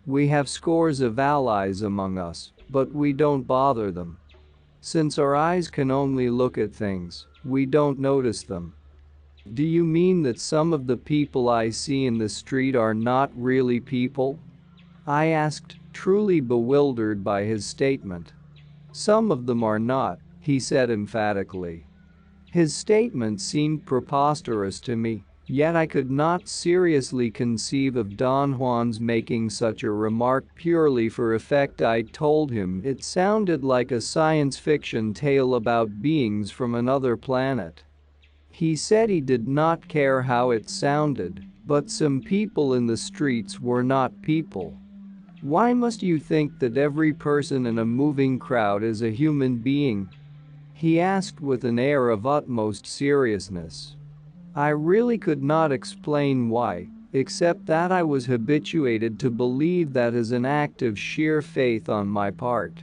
We have scores of allies among us, but we don't bother them. Since our eyes can only look at things, we don't notice them. Do you mean that some of the people I see in the street are not really people? I asked, truly bewildered by his statement. Some of them are not, he said emphatically. His statement seemed preposterous to me, yet I could not seriously conceive of Don Juan's making such a remark purely for effect. I told him it sounded like a science fiction tale about beings from another planet. He said he did not care how it sounded, but some people in the streets were not people. Why must you think that every person in a moving crowd is a human being? He asked with an air of utmost seriousness. I really could not explain why, except that I was habituated to believe that as an act of sheer faith on my part.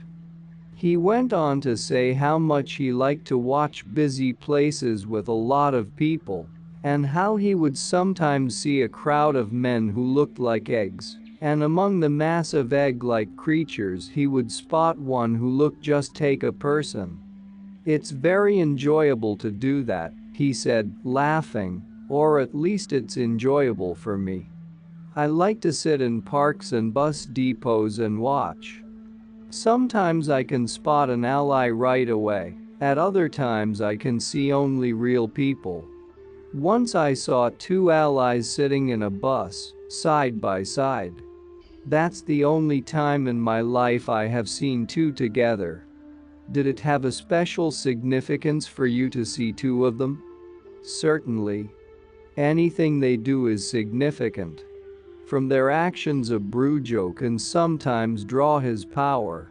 He went on to say how much he liked to watch busy places with a lot of people, and how he would sometimes see a crowd of men who looked like eggs, and among the mass of egg-like creatures he would spot one who looked just like a person. It's very enjoyable to do that, he said, laughing, or at least it's enjoyable for me. I like to sit in parks and bus depots and watch. Sometimes I can spot an ally right away, at other times I can see only real people. Once I saw two allies sitting in a bus, side by side. That's the only time in my life I have seen two together. Did it have a special significance for you to see two of them? Certainly. Anything they do is significant. From their actions, a Brujo can sometimes draw his power.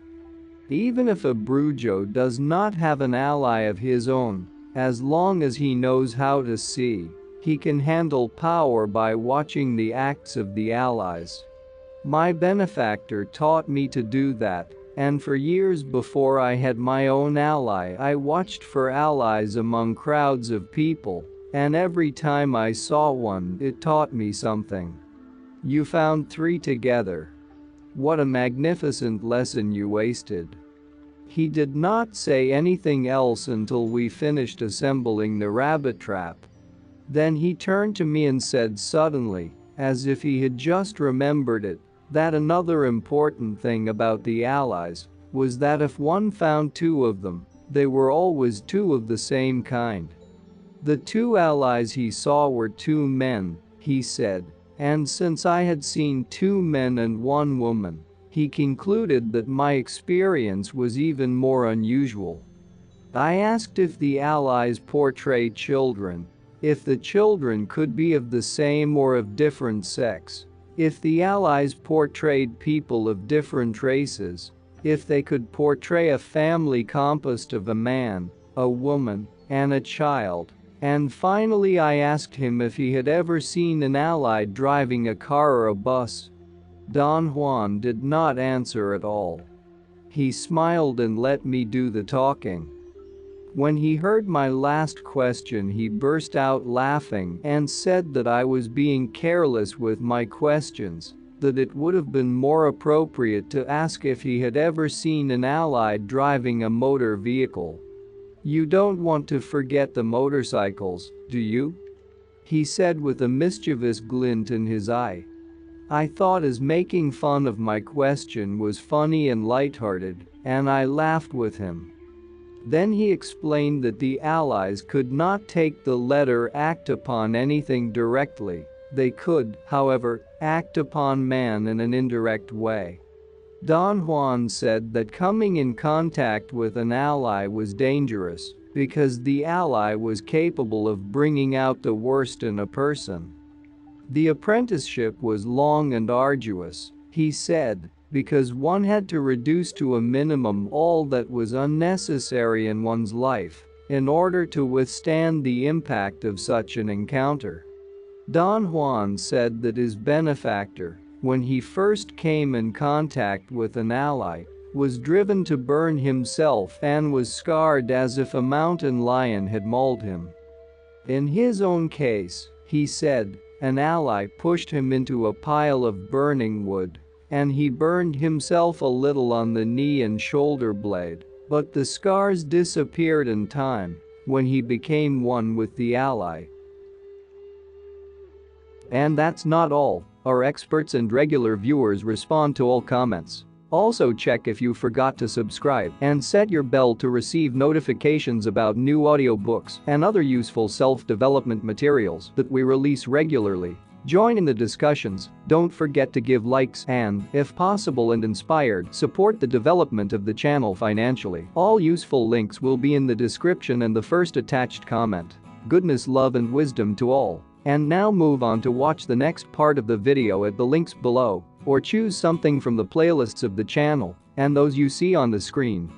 Even if a Brujo does not have an ally of his own, as long as he knows how to see, he can handle power by watching the acts of the allies. My benefactor taught me to do that, and for years before I had my own ally I watched for allies among crowds of people, and every time I saw one it taught me something. You found three together. What a magnificent lesson you wasted. He did not say anything else until we finished assembling the rabbit trap. Then he turned to me and said suddenly, as if he had just remembered it, that another important thing about the allies was that if one found two of them, they were always two of the same kind. The two allies he saw were two men, he said, and since I had seen two men and one woman, he concluded that my experience was even more unusual. I asked if the allies portrayed children, if the children could be of the same or of different sex, if the allies portrayed people of different races, if they could portray a family composed of a man, a woman, and a child. And finally I asked him if he had ever seen an ally driving a car or a bus. Don Juan did not answer at all. He smiled and let me do the talking. When he heard my last question he burst out laughing and said that I was being careless with my questions, that it would have been more appropriate to ask if he had ever seen an ally driving a motor vehicle. You don't want to forget the motorcycles, do you? He said with a mischievous glint in his eye. I thought his making fun of my question was funny and lighthearted, and I laughed with him. Then he explained that the allies could not take the letter act upon anything directly. They could, however, act upon man in an indirect way. Don Juan said that coming in contact with an ally was dangerous because the ally was capable of bringing out the worst in a person. The apprenticeship was long and arduous, he said, because one had to reduce to a minimum all that was unnecessary in one's life in order to withstand the impact of such an encounter. Don Juan said that his benefactor, when he first came in contact with an ally, was driven to burn himself and was scarred as if a mountain lion had mauled him. In his own case, he said, an ally pushed him into a pile of burning wood, and he burned himself a little on the knee and shoulder blade, but the scars disappeared in time when he became one with the ally. And that's not all. Our experts and regular viewers respond to all comments. Also check if you forgot to subscribe and set your bell to receive notifications about new audiobooks and other useful self-development materials that we release regularly. Join in the discussions, don't forget to give likes and, if possible and inspired, support the development of the channel financially. All useful links will be in the description and the first attached comment. Goodness, love and wisdom to all. And now move on to watch the next part of the video at the links below, or choose something from the playlists of the channel and those you see on the screen.